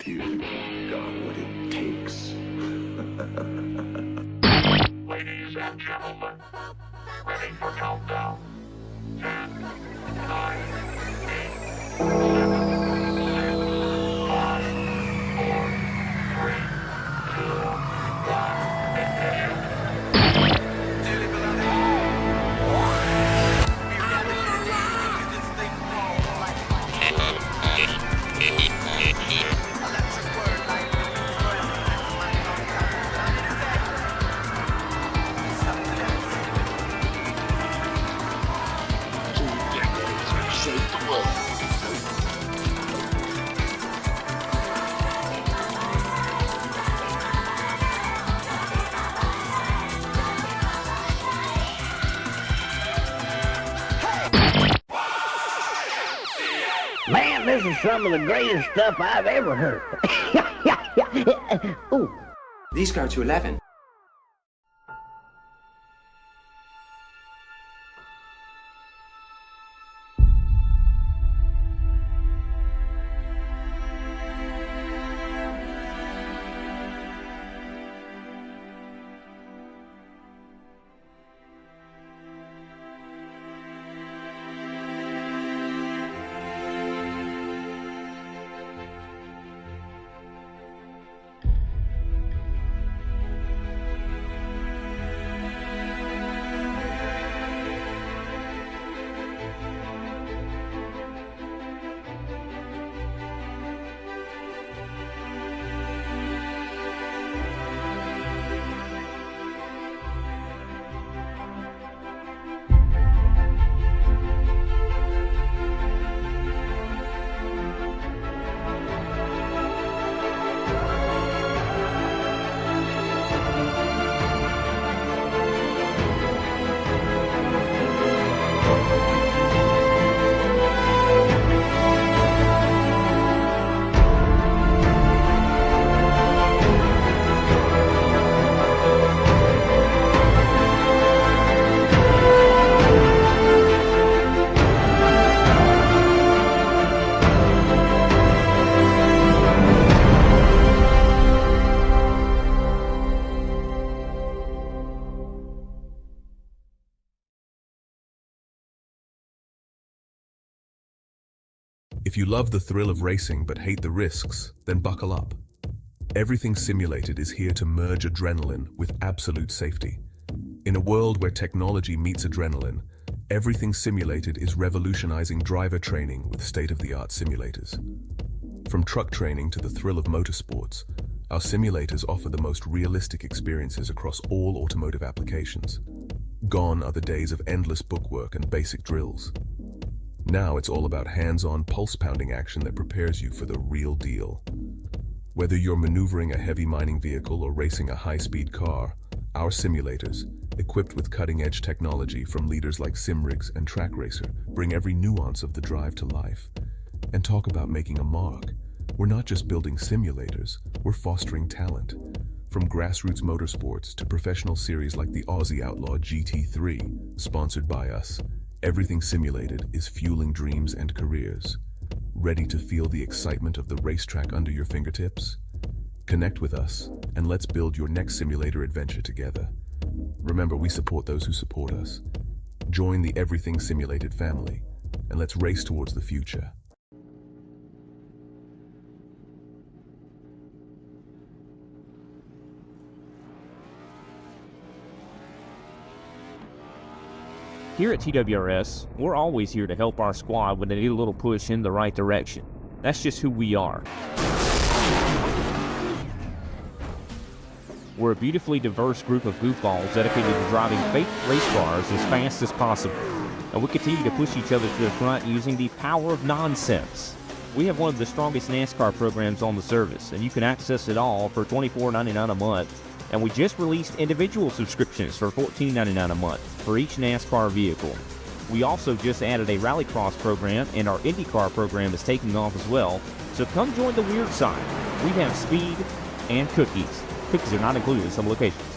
You've got what it takes. Ladies and gentlemen, ready for countdown. 10, 9, 8, 7, 6, 5, 4, 3, 2, 1, ignition. This is some of the greatest stuff I've ever heard. Ooh. These go to 11. If you love the thrill of racing but hate the risks, then buckle up. Everything Simulated is here to merge adrenaline with absolute safety. In a world where technology meets adrenaline, Everything Simulated is revolutionizing driver training with state-of-the-art simulators. From truck training to the thrill of motorsports, our simulators offer the most realistic experiences across all automotive applications. Gone are the days of endless bookwork and basic drills. Now it's all about hands-on, pulse-pounding action that prepares you for the real deal. Whether you're maneuvering a heavy mining vehicle or racing a high-speed car, our simulators, equipped with cutting-edge technology from leaders like SimRigs and TrackRacer, bring every nuance of the drive to life. And talk about making a mark. We're not just building simulators, we're fostering talent. From grassroots motorsports to professional series like the Aussie Outlaw GT3, sponsored by us, Everything Simulated is fueling dreams and careers. Ready to feel the excitement of the racetrack under your fingertips? Connect with us, and let's build your next simulator adventure together. Remember, we support those who support us. Join the Everything Simulated family, and let's race towards the future. Here at TWRS, we're always here to help our squad when they need a little push in the right direction. That's just who we are. We're a beautifully diverse group of goofballs dedicated to driving fake race cars as fast as possible. And we continue to push each other to the front using the power of nonsense. We have one of the strongest NASCAR programs on the service, and you can access it all for $24.99 a month. And we just released individual subscriptions for $14.99 a month for each NASCAR vehicle. We also just added a Rallycross program, and our IndyCar program is taking off as well. So come join the weird side. We have speed and cookies. Cookies are not included in some locations.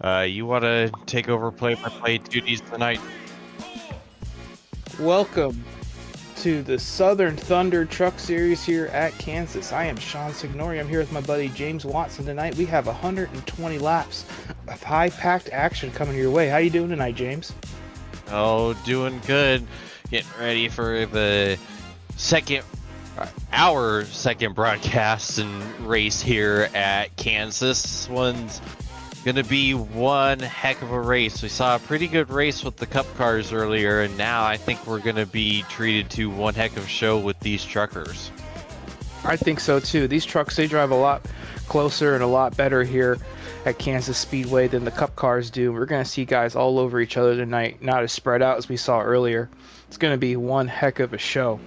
You want to take over play-by-play duties tonight? Welcome to the Southern Thunder Truck Series here at Kansas. I am Sean Signore. I'm here with my buddy James Watson tonight. We have 120 laps of high-packed action coming your way. How you doing tonight, James? Oh, doing good. Getting ready for the our second broadcast and race here at Kansas. This one's gonna be one heck of a race. We saw a pretty good race with the Cup cars earlier, and now I think we're gonna be treated to one heck of a show with these truckers. I think so too. These trucks, they drive a lot closer and a lot better here at Kansas Speedway than the Cup cars do. We're gonna see guys all over each other tonight, not as spread out as we saw earlier. It's gonna be one heck of a show.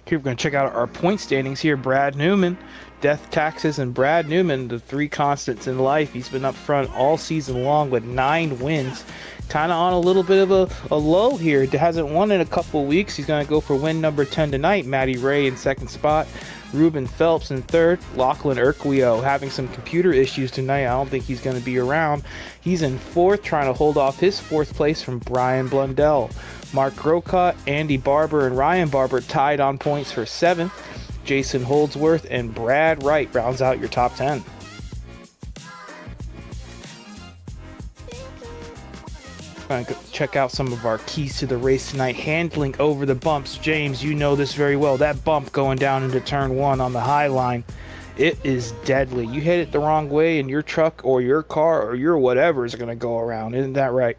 Here we're going to check out our point standings here. Brad Newman, Death, Taxes, and Brad Newman, the three constants in life. He's been up front all season long with 9 wins. Kind of on a little bit of a low here. Hasn't won in a couple weeks. He's going to go for win number 10 tonight. Matty Ray in second spot. Ruben Phelps in third. Lachlan Urquio having some computer issues tonight. I don't think he's going to be around. He's in fourth, trying to hold off his fourth place from Brian Blundell. Mark Grocott, Andy Barber, and Ryan Barber tied on points for 7th. Jason Holdsworth and Brad Wright rounds out your top 10. Going to check out some of our keys to the race tonight. Handling over the bumps. James, you know this very well. That bump going down into turn 1 on the high line, it is deadly. You hit it the wrong way and your truck or your car or your whatever is going to go around. Isn't that right?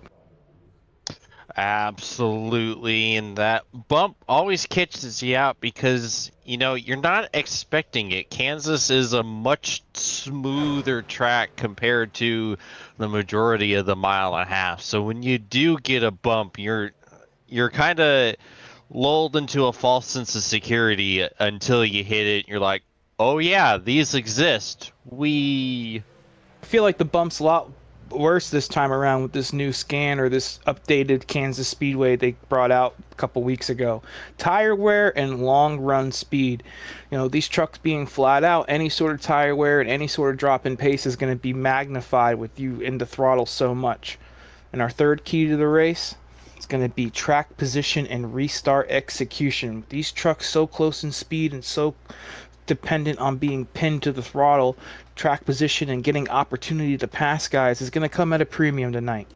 Absolutely, and that bump always catches you out because, you know, you're not expecting it. Kansas is a much smoother track compared to the majority of the mile and a half. So when you do get a bump, you're kind of lulled into a false sense of security until you hit it. You're like, oh yeah, these exist. I feel like the bump's a lot worse this time around with this new scan or this updated Kansas Speedway they brought out a couple weeks ago. Tire wear and long run speed. You know, these trucks being flat out, any sort of tire wear and any sort of drop in pace is going to be magnified with you in the throttle so much. And our third key to the race, it's going to be track position and restart execution. These trucks so close in speed and so dependent on being pinned to the throttle, track position and getting opportunity to pass guys is going to come at a premium tonight.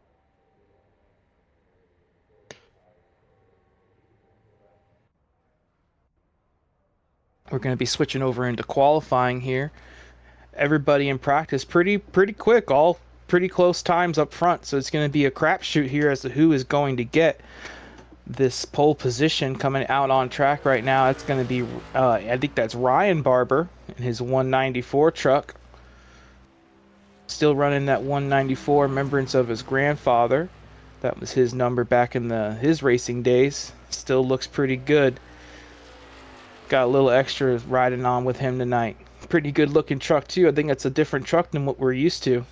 We're going to be switching over into qualifying here. Everybody in practice pretty quick, all pretty close times up front, so it's going to be a crapshoot here as to who is going to get this pole position coming out on track right now. It's going to be, I think that's Ryan Barber in his 194 truck. Still running that 194, remembrance of his grandfather. That was his number back in his racing days. Still looks pretty good. Got a little extra riding on with him tonight. Pretty good looking truck too. I think it's a different truck than what we're used to.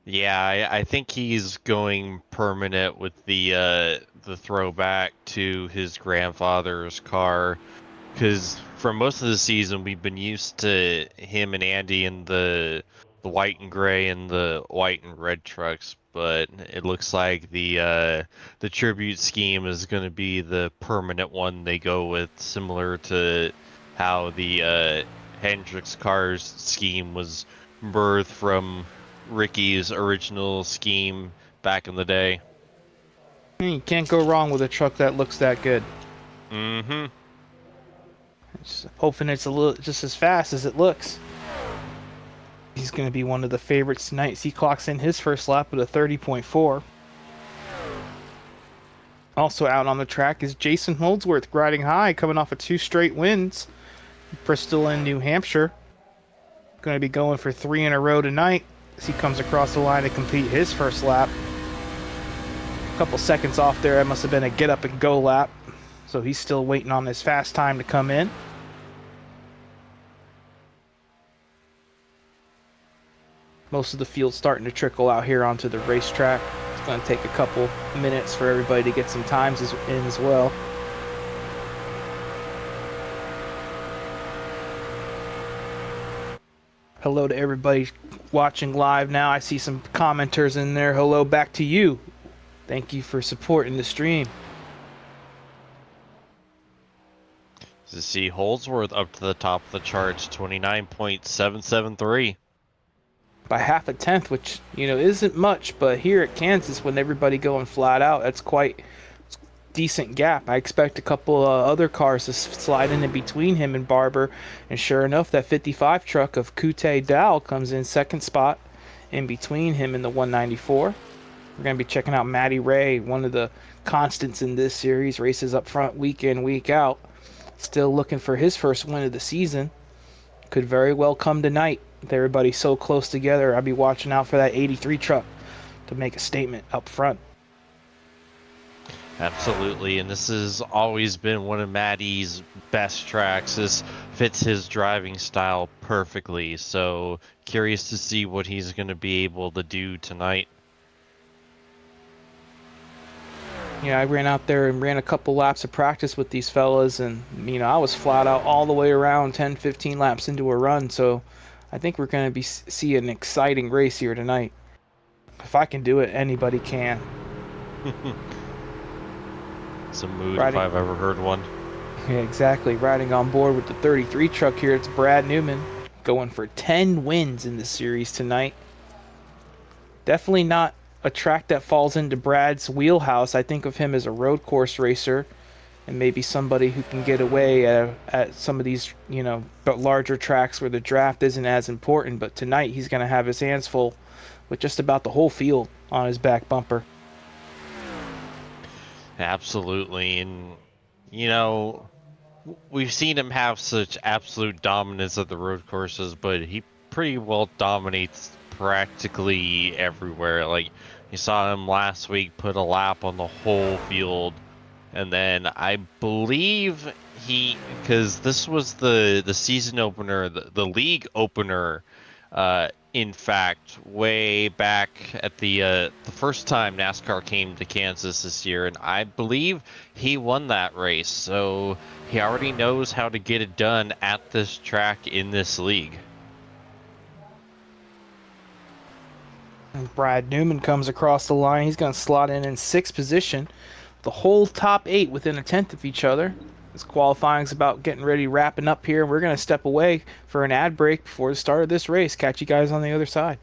Yeah, I think he's going permanent with the throwback to his grandfather's car, because for most of the season we've been used to him and Andy in the white and gray and the white and red trucks, but it looks like the tribute scheme is going to be the permanent one they go with, similar to how the Hendrix cars scheme was birthed from Ricky's original scheme back in the day. You can't go wrong with a truck that looks that good. Mm-hmm. Just hoping it's a little just as fast as it looks. He's going to be one of the favorites tonight. He clocks in his first lap with a 30.4. Also out on the track is Jason Holdsworth, riding high, coming off of 2 straight wins. Bristol and New Hampshire. Going to be going for 3 in a row tonight as he comes across the line to complete his first lap. A couple seconds off there. That must have been a get up and go lap. So he's still waiting on his fast time to come in. Most of the field's starting to trickle out here onto the racetrack. It's going to take a couple minutes for everybody to get some times in as well. Hello to everybody watching live now. I see some commenters in there. Hello back to you. Thank you for supporting the stream. To see Holdsworth up to the top of the charts, 29.773. By half a tenth, which, you know, isn't much, but here at Kansas, when everybody going flat out, that's quite decent gap. I expect a couple other cars to slide in between him and Barber, and sure enough, that 55 truck of Kute Dow comes in second spot in between him and the 194. We're going to be checking out Matty Ray, one of the constants in this series, races up front week in, week out. Still looking for his first win of the season. Could very well come tonight. With everybody so close together, I'll be watching out for that 83 truck to make a statement up front. Absolutely, and this has always been one of Matty's best tracks. This fits his driving style perfectly, so curious to see what he's going to be able to do tonight. Yeah, I ran out there and ran a couple laps of practice with these fellas, and, you know, I was flat out all the way around 10, 15 laps into a run, so I think we're going to see an exciting race here tonight. If I can do it, anybody can. Some mood Riding. if I've ever heard one. Yeah, exactly. Riding on board with the 33 truck here, it's Brad Newman, going for 10 wins in the series tonight. Definitely not a track that falls into Brad's wheelhouse. I think of him as a road course racer and maybe somebody who can get away at some of these, you know, larger tracks where the draft isn't as important. But tonight he's going to have his hands full with just about the whole field on his back bumper. Absolutely, and, you know, we've seen him have such absolute dominance at the road courses, but he pretty well dominates practically everywhere. Like, you saw him last week put a lap on the whole field, and then I believe because this was the season opener, the league opener, in fact, way back at the first time NASCAR came to Kansas this year, and I believe he won that race, so he already knows how to get it done at this track in this league. And Brad Newman comes across the line. He's going to slot in sixth position. The whole top 8 within a tenth of each other. This qualifying's about getting ready, wrapping up here. We're going to step away for an ad break before the start of this race. Catch you guys on the other side.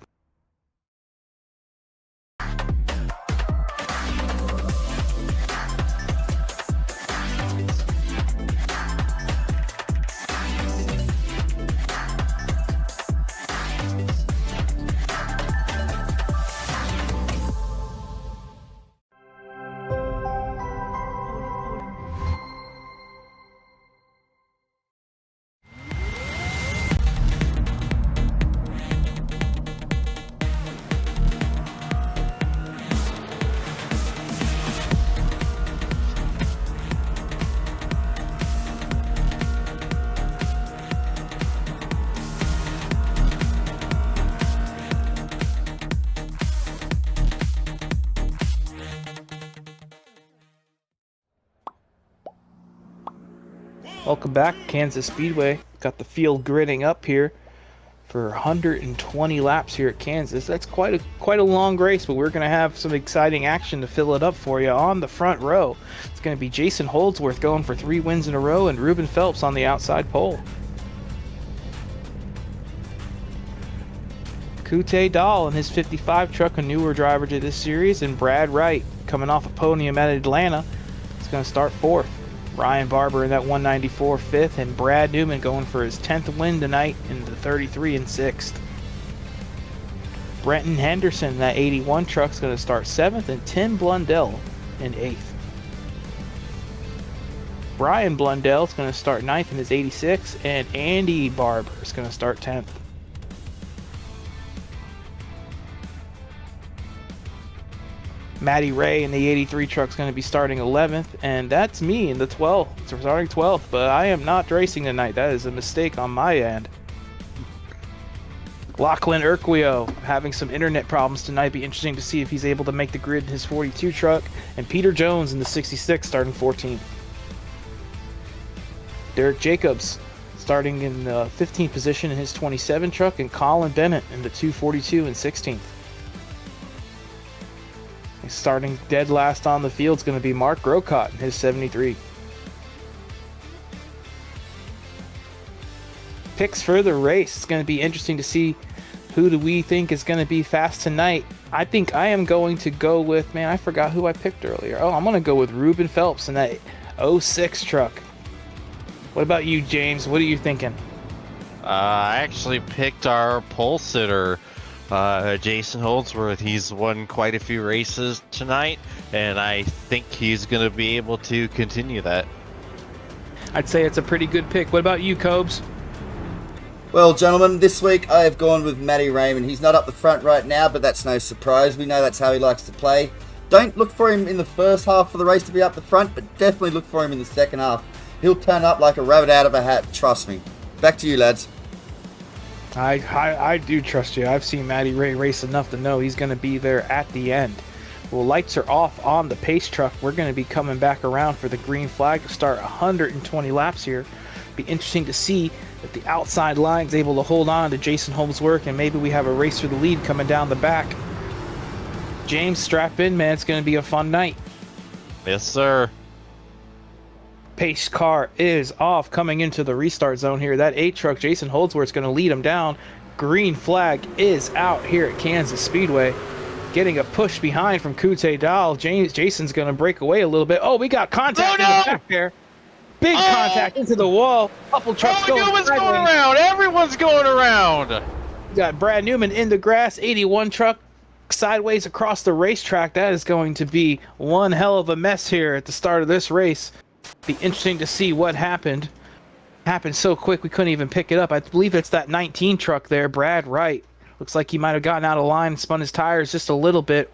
Welcome back, Kansas Speedway. Got the field gritting up here for 120 laps here at Kansas. That's quite a long race, but we're going to have some exciting action to fill it up for you. On the front row, it's going to be Jason Holdsworth going for 3 wins in a row, and Ruben Phelps on the outside pole. Kute Dahl and his 55 truck, a newer driver to this series, and Brad Wright coming off a podium at Atlanta. It's going to start 4th. Ryan Barber in that 194 5th, and Brad Newman going for his 10th win tonight in the 33 and 6th. Brenton Henderson in that 81 truck's going to start 7th, and Tim Blundell in 8th. Brian Blundell is going to start 9th in his 86, and Andy Barber is going to start 10th. Matty Ray in the 83 truck is going to be starting 11th, and that's me in the 12th. It's starting 12th, but I am not racing tonight. That is a mistake on my end. Lachlan Urquio having some internet problems tonight. Be interesting to see if he's able to make the grid in his 42 truck. And Peter Jones in the 66 starting 14th. Derek Jacobs starting in the 15th position in his 27 truck, and Colin Bennett in the 242 and 16th. Starting dead last on the field is going to be Mark Grocott in his 73. Picks for the race. It's going to be interesting to see who do we think is going to be fast tonight. I think I am going to go with, man, I forgot who I picked earlier. Oh, I'm going to go with Ruben Phelps in that 06 truck. What about you, James? What are you thinking? I actually picked our pole sitter, Jason Holdsworth. He's won quite a few races tonight, and I think he's going to be able to continue that. I'd say it's a pretty good pick. What about you, Cobes? Well, gentlemen, this week I have gone with Matty Raymond. He's not up the front right now, but that's no surprise. We know that's how he likes to play. Don't look for him in the first half of the race to be up the front, but definitely look for him in the second half. He'll turn up like a rabbit out of a hat, trust me. Back to you, lads. I do trust you. I've seen Matty Ray race enough to know he's going to be there at the end. Well, lights are off on the pace truck. We're going to be coming back around for the green flag to start 120 laps here. Be interesting to see if the outside line's able to hold on to Jason Holdsworth, and maybe we have a race for the lead coming down the back. James, strap in, man. It's going to be a fun night. Yes, sir. Pace car is off, coming into the restart zone here. That 8 truck, Jason Holdsworth's going to lead him down. Green flag is out here at Kansas Speedway. Getting a push behind from Kute Dahl. Jason's going to break away a little bit. Oh, we got contact in the back there. Big contact into the wall. Couple trucks going Newman's going around. Everyone's going around. We got Brad Newman in the grass. 81 truck sideways across the racetrack. That is going to be one hell of a mess here at the start of this race. Be interesting to see what happened. Happened so quick we couldn't even pick it up. I believe it's that 19 truck there, Brad Wright. Looks like he might have gotten out of line and spun his tires just a little bit.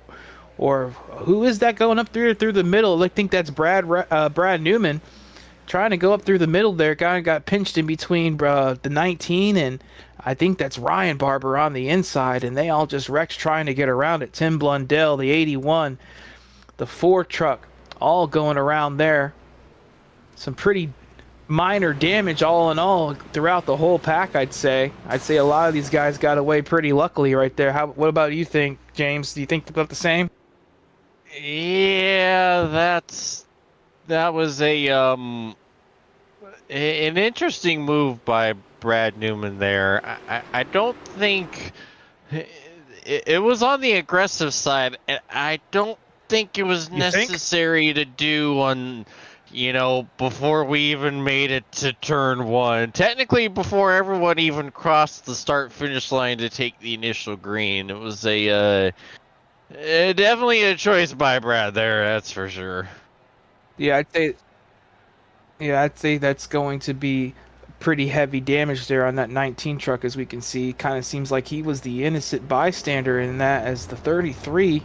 Or who is that going up through the middle? I think that's Brad Newman. Trying to go up through the middle there. Guy got pinched in between the 19, and I think that's Ryan Barber on the inside, and they all just wrecked trying to get around it. Tim Blundell, the 81, the 4 truck, all going around there. Some pretty minor damage all in all throughout the whole pack, I'd say. I'd say a lot of these guys got away pretty luckily right there. What about you think, James? Do you think about the same? Yeah, that was an interesting move by Brad Newman there. I don't think it was on the aggressive side, and I don't think it was necessary to do on, before we even made it to turn 1. Technically, before everyone even crossed the start-finish line to take the initial green. It was definitely a choice by Brad there, that's for sure. Yeah, I'd say that's going to be pretty heavy damage there on that 19 truck, as we can see. Kind of seems like he was the innocent bystander in that as the 33.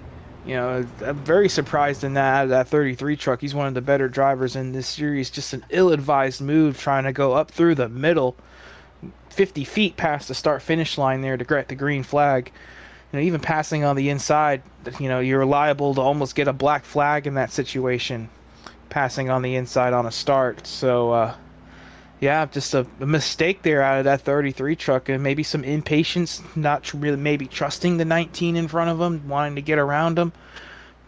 I'm very surprised in that 33 truck. He's one of the better drivers in this series. Just an ill-advised move trying to go up through the middle, 50 feet past the start-finish line there to get the green flag. Even passing on the inside, you're liable to almost get a black flag in that situation. Passing on the inside on a start. So just a mistake there out of that 33 truck, and maybe some impatience, not really maybe trusting the 19 in front of him, wanting to get around him.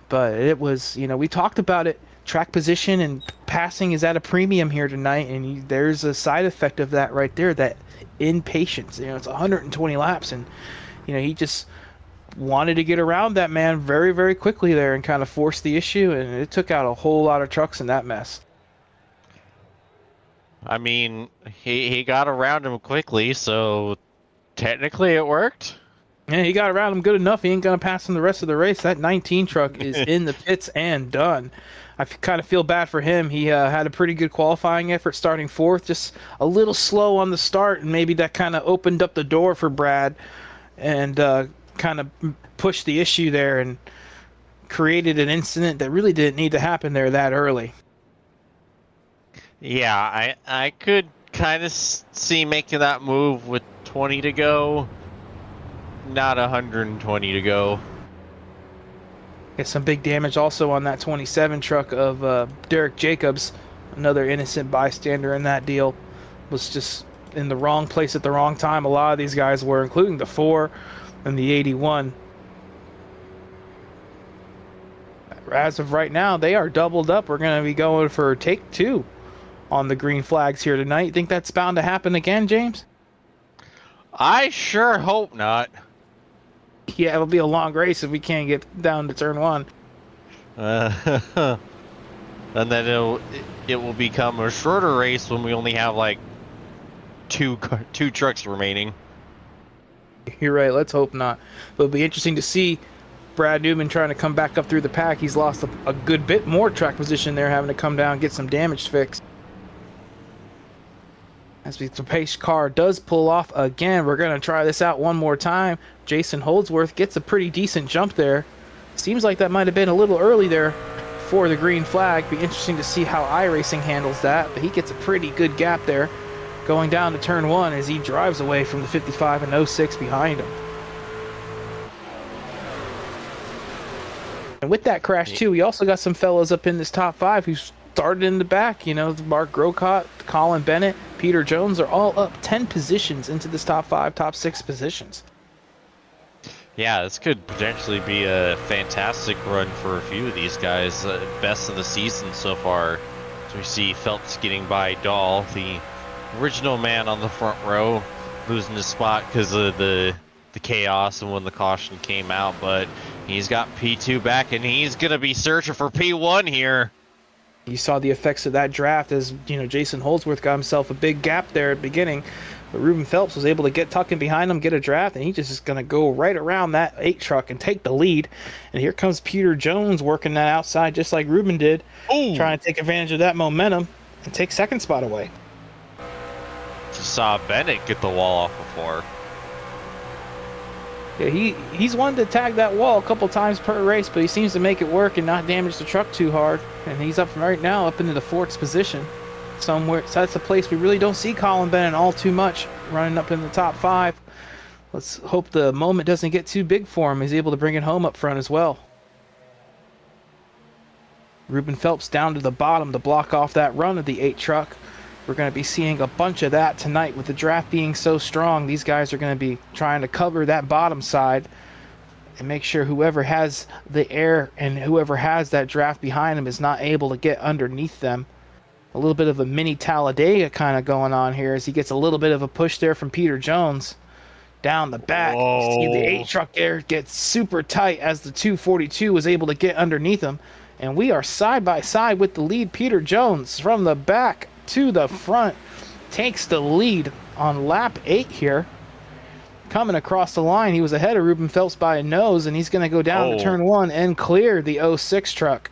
But it was, we talked about it. Track position and passing is at a premium here tonight, and there's a side effect of that right there, that impatience. It's 120 laps, and he just wanted to get around that man very, very quickly there and kind of force the issue, and it took out a whole lot of trucks in that mess. I mean, he got around him quickly, so technically it worked. Yeah, he got around him good enough. He ain't going to pass him the rest of the race. That 19 truck is in the pits and done. I kind of feel bad for him. He had a pretty good qualifying effort starting 4th, just a little slow on the start, and maybe that kind of opened up the door for Brad and kind of pushed the issue there and created an incident that really didn't need to happen there that early. Yeah, I could kind of see making that move with 20 to go, not 120 to go. Get some big damage also on that 27 truck of Derek Jacobs, another innocent bystander in that deal. Was just in the wrong place at the wrong time. A lot of these guys were, including the 4 and the 81. As of right now, they are doubled up. We're going to be going for take 2 on the green flags here tonight. You think that's bound to happen again, James? I sure hope not. Yeah, it'll be a long race if we can't get down to turn 1. And then it will become a shorter race when we only have like two trucks remaining. You're right. Let's hope not. But it'll be interesting to see Brad Newman trying to come back up through the pack. He's lost a good bit more track position there, having to come down and get some damage fixed. As the pace car does pull off again, we're going to try this out one more time. Jason Holdsworth gets a pretty decent jump there. Seems like that might have been a little early there for the green flag. Be interesting to see how iRacing handles that, but he gets a pretty good gap there going down to turn 1 as he drives away from the 55 and 06 behind him. And with that crash too, we also got some fellows up in this top 5 who started in the back. You know, Mark Grocott, Colin Bennett, Peter Jones are all up 10 positions into this top 5, top 6 positions. Yeah, this could potentially be a fantastic run for a few of these guys. Best of the season so far. So we see Phelps getting by Dahl, the original man on the front row, losing his spot because of the chaos and when the caution came out. But he's got P2 back, and he's going to be searching for P1 here. You saw the effects of that draft as, you know, Jason Holdsworth got himself a big gap there at the beginning. But Ruben Phelps was able to get tucking behind him, get a draft, and he just is going to go right around that 8 truck and take the lead. And here comes Peter Jones working that outside just like Ruben did, trying to take advantage of that momentum and take second spot away. Just saw Bennett get the wall off before. Yeah, he's one to tag that wall a couple times per race, but he seems to make it work and not damage the truck too hard. And he's up right now up into the 4th position. Somewhere, so that's a place we really don't see Colin Bennett all too much, running up in the top 5. Let's hope the moment doesn't get too big for him. He's able to bring it home up front as well. Ruben Phelps down to the bottom to block off that run of the 8 truck. We're going to be seeing a bunch of that tonight with the draft being so strong. These guys are going to be trying to cover that bottom side and make sure whoever has the air and whoever has that draft behind them is not able to get underneath them. A little bit of a mini Talladega kind of going on here as he gets a little bit of a push there from Peter Jones down the back. You see the 8 truck there gets super tight as the 242 was able to get underneath him. And we are side by side with the lead. Peter Jones from the back to the front takes the lead on lap 8 here. Coming across the line, he was ahead of Ruben Phelps by a nose, and he's going to go down to turn 1 and clear the 06 truck.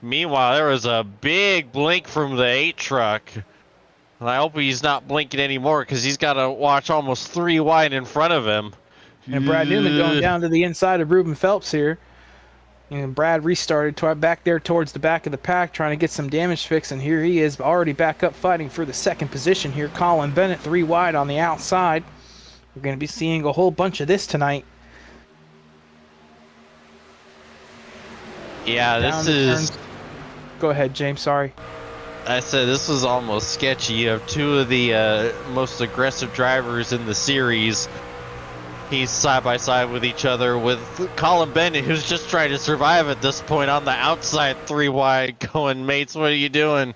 Meanwhile, there was a big blink from the 8 truck. And I hope he's not blinking anymore because he's got to watch almost 3 wide in front of him. And Brad Newman going down to the inside of Ruben Phelps here. And Brad restarted back there towards the back of the pack trying to get some damage fixed. And here he is already back up fighting for the 2nd position here. Colin Bennett 3 wide on the outside. We're going to be seeing a whole bunch of this tonight. Yeah, this is... Go ahead, James. Sorry. I said this was almost sketchy. You have 2 of the most aggressive drivers in the series. He's side by side with each other with Colin Bennett, who's just trying to survive at this point on the outside 3 wide going, mates, what are you doing?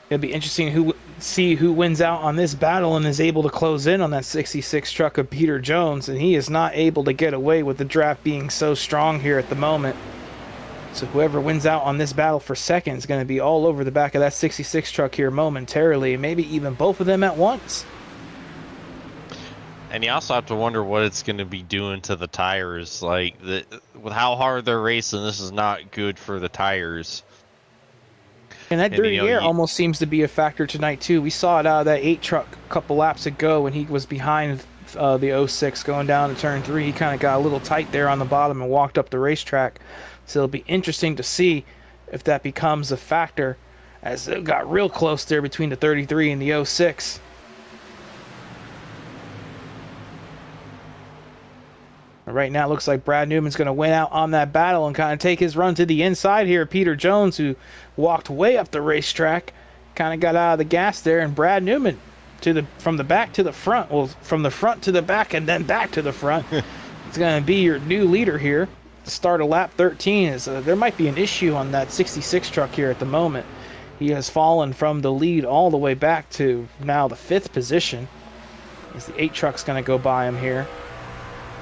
It'll be interesting to see who wins out on this battle and is able to close in on that 66 truck of Peter Jones. And he is not able to get away with the draft being so strong here at the moment. So whoever wins out on this battle for second is going to be all over the back of that 66 truck here momentarily, maybe even both of them at once. And you also have to wonder what it's going to be doing to the tires. Like, with how hard they're racing, this is not good for the tires. And that dirty air almost seems to be a factor tonight, too. We saw it out of that 8 truck a couple laps ago when he was behind the 06 going down to turn 3. He kind of got a little tight there on the bottom and walked up the racetrack. So it'll be interesting to see if that becomes a factor as it got real close there between the 33 and the 06. Right now it looks like Brad Newman's going to win out on that battle and kind of take his run to the inside here. Peter Jones, who walked way up the racetrack, kind of got out of the gas there, and Brad Newman from the back to the front. Well, from the front to the back and then back to the front. It's going to be your new leader here. Start of lap 13 is there might be an issue on that 66 truck here at the moment. He has fallen from the lead all the way back to now the 5th position. As the 8 truck's going to go by him here.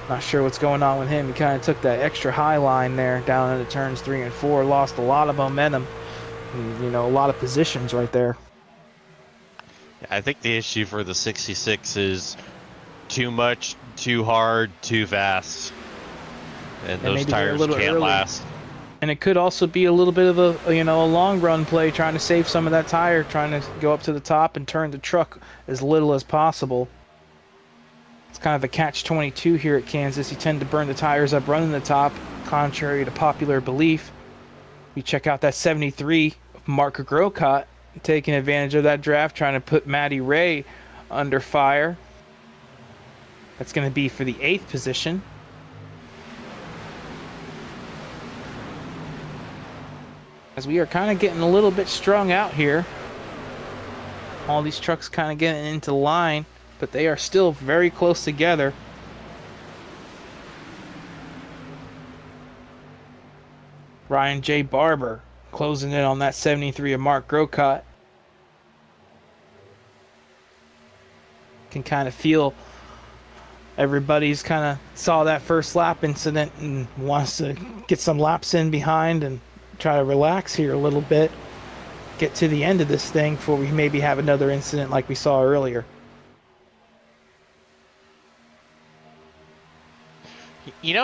Not sure what's going on with him. He kind of took that extra high line there down into turns 3 and 4. Lost a lot of momentum. And, a lot of positions right there. I think the issue for the 66 is too much, too hard, too fast. And those tires can't last. And it could also be a little bit of a long run play, trying to save some of that tire, trying to go up to the top and turn the truck as little as possible. It's kind of a catch-22 here at Kansas. You tend to burn the tires up running the top, contrary to popular belief. You check out that 73 Mark Grocott taking advantage of that draft, trying to put Matty Ray under fire. That's going to be for the 8th position. As we are kind of getting a little bit strung out here. All these trucks kind of getting into line, but they are still very close together. Ryan J. Barber closing in on that 73 of Mark Grocott. Can kind of feel everybody's kind of saw that first lap incident and wants to get some laps in behind and try to relax here a little bit. Get to the end of this thing before we maybe have another incident like we saw earlier.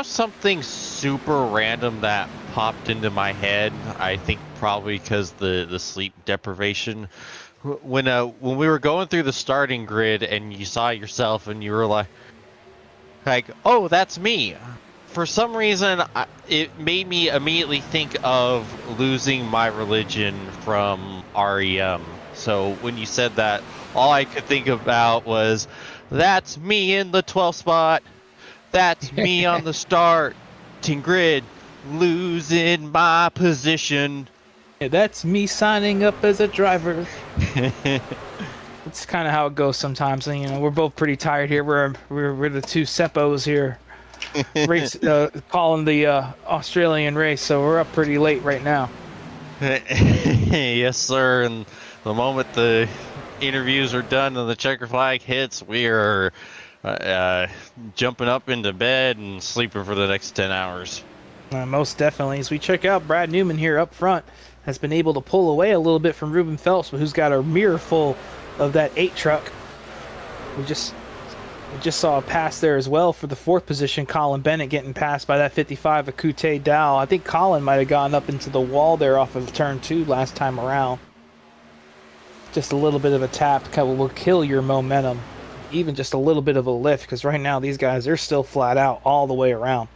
Something super random that popped into my head, I think probably because the sleep deprivation. When we were going through the starting grid and you saw yourself and you were like, oh, that's me. For some reason, it made me immediately think of Losing My Religion from REM. So when you said that, all I could think about was, that's me in the 12th spot. That's me on the starting grid, losing my position. Yeah, that's me signing up as a driver. It's kind of how it goes sometimes. And, we're both pretty tired here. We're the two Seppos here, calling the Australian race. So we're up pretty late right now. Yes, sir. And the moment the interviews are done and the checker flag hits, we are jumping up into bed and sleeping for the next 10 hours. Most definitely. As we check out Brad Newman here up front, has been able to pull away a little bit from Ruben Phelps, who's got a mirror full of that 8 truck. We just saw a pass there as well for the 4th position. Colin Bennett getting passed by that 55 Akute Dow. I think Colin might have gone up into the wall there off of turn 2 last time around. Just a little bit of a tap will kill your momentum. Even just a little bit of a lift, because right now these guys, they're still flat out all the way around.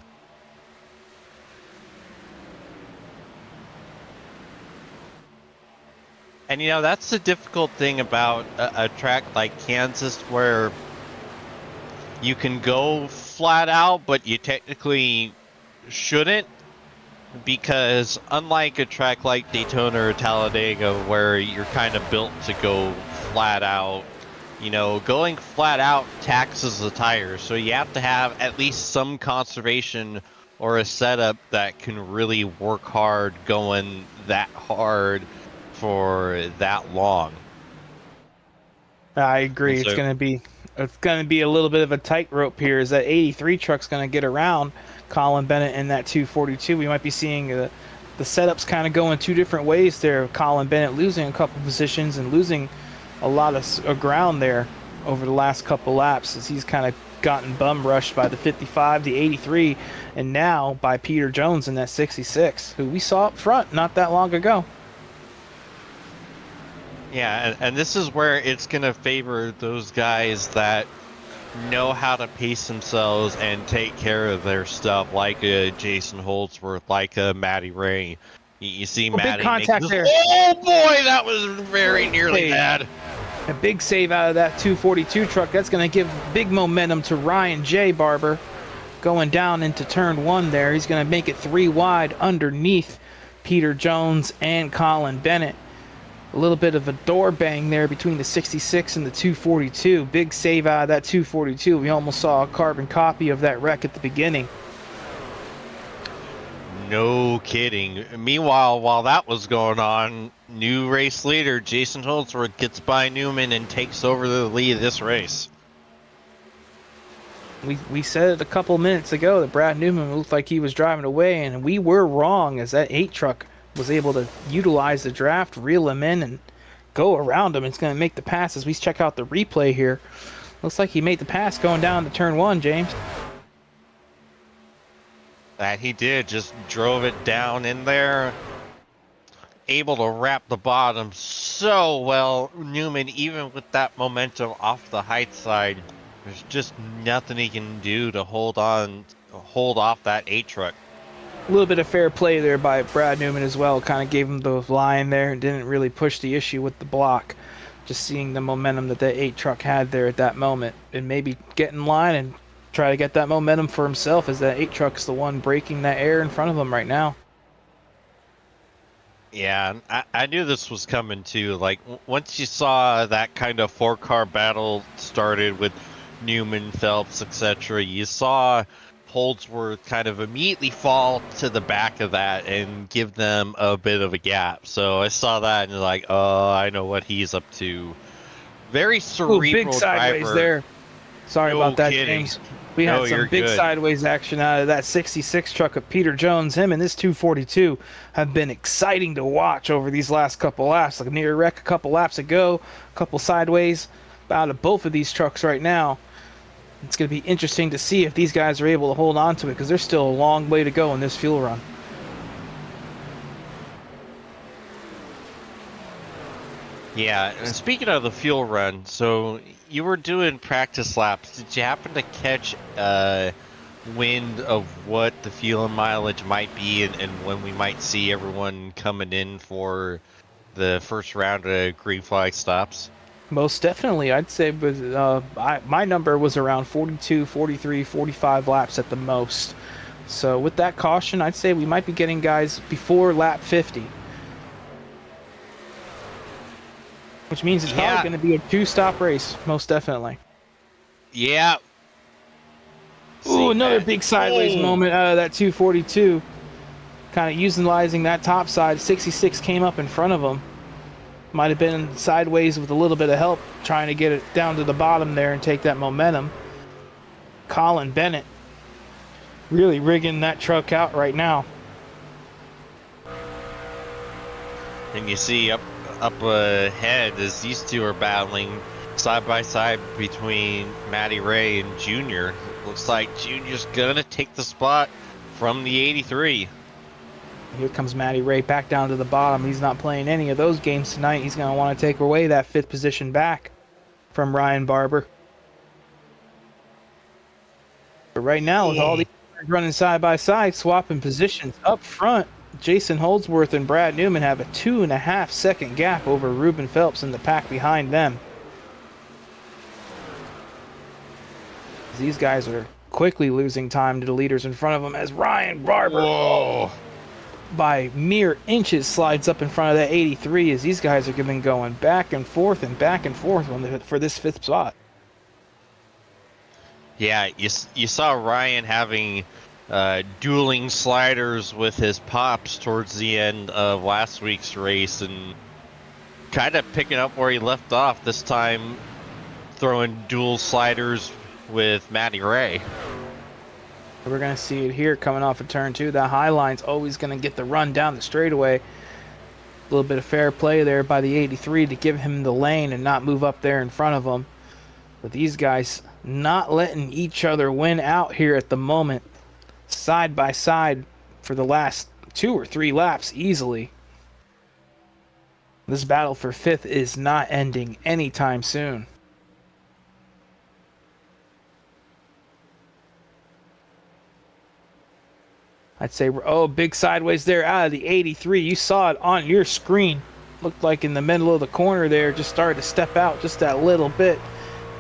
And that's the difficult thing about a track like Kansas, where you can go flat out, but you technically shouldn't, because unlike a track like Daytona or Talladega, where you're kind of built to go flat out, going flat out taxes the tires, so you have to have at least some conservation or a setup that can really work hard going that hard for that long. I agree. So, it's going to be a little bit of a tightrope here. As that 83 truck's going to get around Colin Bennett in that 242. We might be seeing the setups kind of go in 2 different ways there. Colin Bennett losing a couple positions and losing a lot of ground there over the last couple laps, as he's kind of gotten bum rushed by the 55, the 83, and now by Peter Jones in that 66, who we saw up front not that long ago. Yeah, and this is where it's going to favor those guys that know how to pace themselves and take care of their stuff, like Jason Holdsworth, like Matty Ray. You see Matty make this, there. Oh boy, that was very nearly bad. A big save out of that 242 truck. That's going to give big momentum to Ryan J. Barber going down into turn 1 there. He's going to make it 3 wide underneath Peter Jones and Colin Bennett. A little bit of a door bang there between the 66 and the 242. Big save out of that 242. We almost saw a carbon copy of that wreck at the beginning. No kidding. Meanwhile, while that was going on, new race leader Jason Holdsworth gets by Newman and takes over the lead of this race. We said it a couple minutes ago that Brad Newman looked like he was driving away, and we were wrong, as that 8 truck was able to utilize the draft, reel him in, and go around him. It's going to make the pass as we check out the replay here. Looks like he made the pass going down to turn 1, James. That he did, just drove it down in there. Able to wrap the bottom so well. Newman, even with that momentum off the height side, there's just nothing he can do to hold off that 8 truck. A little bit of fair play there by Brad Newman as well. Kind of gave him the line there and didn't really push the issue with the block. Just seeing the momentum that 8 truck had there at that moment, and maybe get in line and try to get that momentum for himself, as that 8 truck's the one breaking that air in front of him right now. Yeah, I knew this was coming too. Like, once you saw that kind of 4-car battle started with Newman, Phelps, etc., you saw Holdsworth kind of immediately fall to the back of that and give them a bit of a gap. So I saw that and like, oh, I know what he's up to. Very cerebral big sideways driver. there. Sorry about that, kidding. James. We had some big sideways action out of that 66 truck of Peter Jones. Him and this 242 have been exciting to watch over these last couple laps. Like near wreck a couple laps ago, a couple sideways out of both of these trucks right now. It's going to be interesting to see if these guys are able to hold on to it, because there's still a long way to go in this fuel run. Yeah, and speaking of the fuel run, so you were doing practice laps. Did you happen to catch wind of what the fuel and mileage might be, and when we might see everyone coming in for the first round of green flag stops? Most definitely. I'd say my number was around 42, 43, 45 laps at the most. So with that caution, I'd say we might be getting guys before lap 50. Which means it's probably going to be a 2-stop race, most definitely. Yeah. Ooh, another big sideways moment out of that 242. Kind of utilizing that top side. 66 came up in front of him. Might have been sideways with a little bit of help, trying to get it down to the bottom there and take that momentum. Colin Bennett really rigging that truck out right now. And you see up ahead as these two are battling side by side between Matty Ray and Junior. Looks like Junior's gonna take the spot from the 83. Here comes Matty Ray back down to the bottom. He's not playing any of those games tonight. He's going to want to take away that 5th position back from Ryan Barber. But right now, with all these guys running side by side, swapping positions up front, Jason Holdsworth and Brad Newman have a 2.5-second gap over Ruben Phelps in the pack behind them. These guys are quickly losing time to the leaders in front of them, as Ryan Barber, by mere inches, slides up in front of that 83, as these guys are going back and forth for this 5th spot. Yeah, you saw Ryan having dueling sliders with his pops towards the end of last week's race, and kind of picking up where he left off this time, throwing dual sliders with Matty Ray. We're going to see it here coming off of turn 2. That high line's always going to get the run down the straightaway. A little bit of fair play there by the 83 to give him the lane and not move up there in front of him. But these guys not letting each other win out here at the moment. Side by side for the last 2 or 3 laps easily. This battle for 5th is not ending anytime soon. I'd say, oh, big sideways there out of the 83. You saw it on your screen. Looked like in the middle of the corner there, just started to step out just that little bit.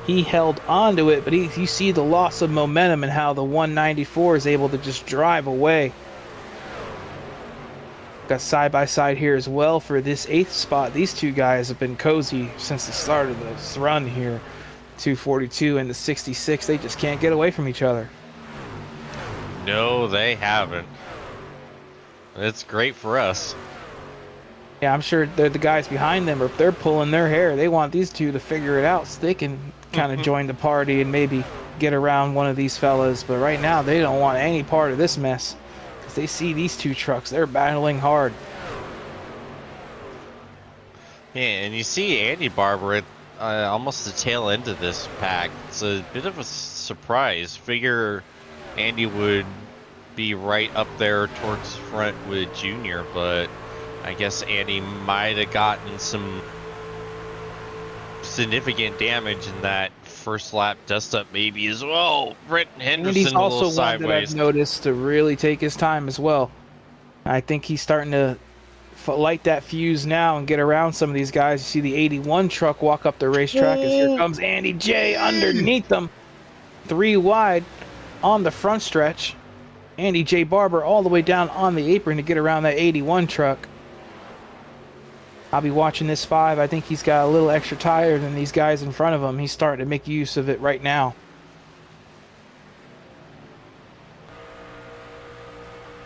He held onto it, but you see the loss of momentum and how the 194 is able to just drive away. Got side by side here as well for this 8th spot. These two guys have been cozy since the start of this run here. 242 and the 66. They just can't get away from each other. No, they haven't. It's great for us. Yeah, I'm sure the guys behind them, they're pulling their hair. They want these two to figure it out so they can kind of join the party and maybe get around one of these fellas. But right now, they don't want any part of this mess because they see these two trucks. They're battling hard. Yeah, and you see Andy Barber at almost the tail end of this pack. It's a bit of a surprise. Figure Andy would be right up there towards front with Junior, but I guess Andy might have gotten some significant damage in that first lap dust up maybe as well. Brenton Henderson Andy's a also little one sideways. that I've noticed to really take his time as well. I think he's starting to light that fuse now and get around some of these guys. You see the 81 truck walk up the racetrack as here comes Andy J underneath them. 3 wide on the front stretch. Andy J. Barber all the way down on the apron to get around that 81 truck. I'll be watching this 5. I think he's got a little extra tire than these guys in front of him. He's starting to make use of it right now.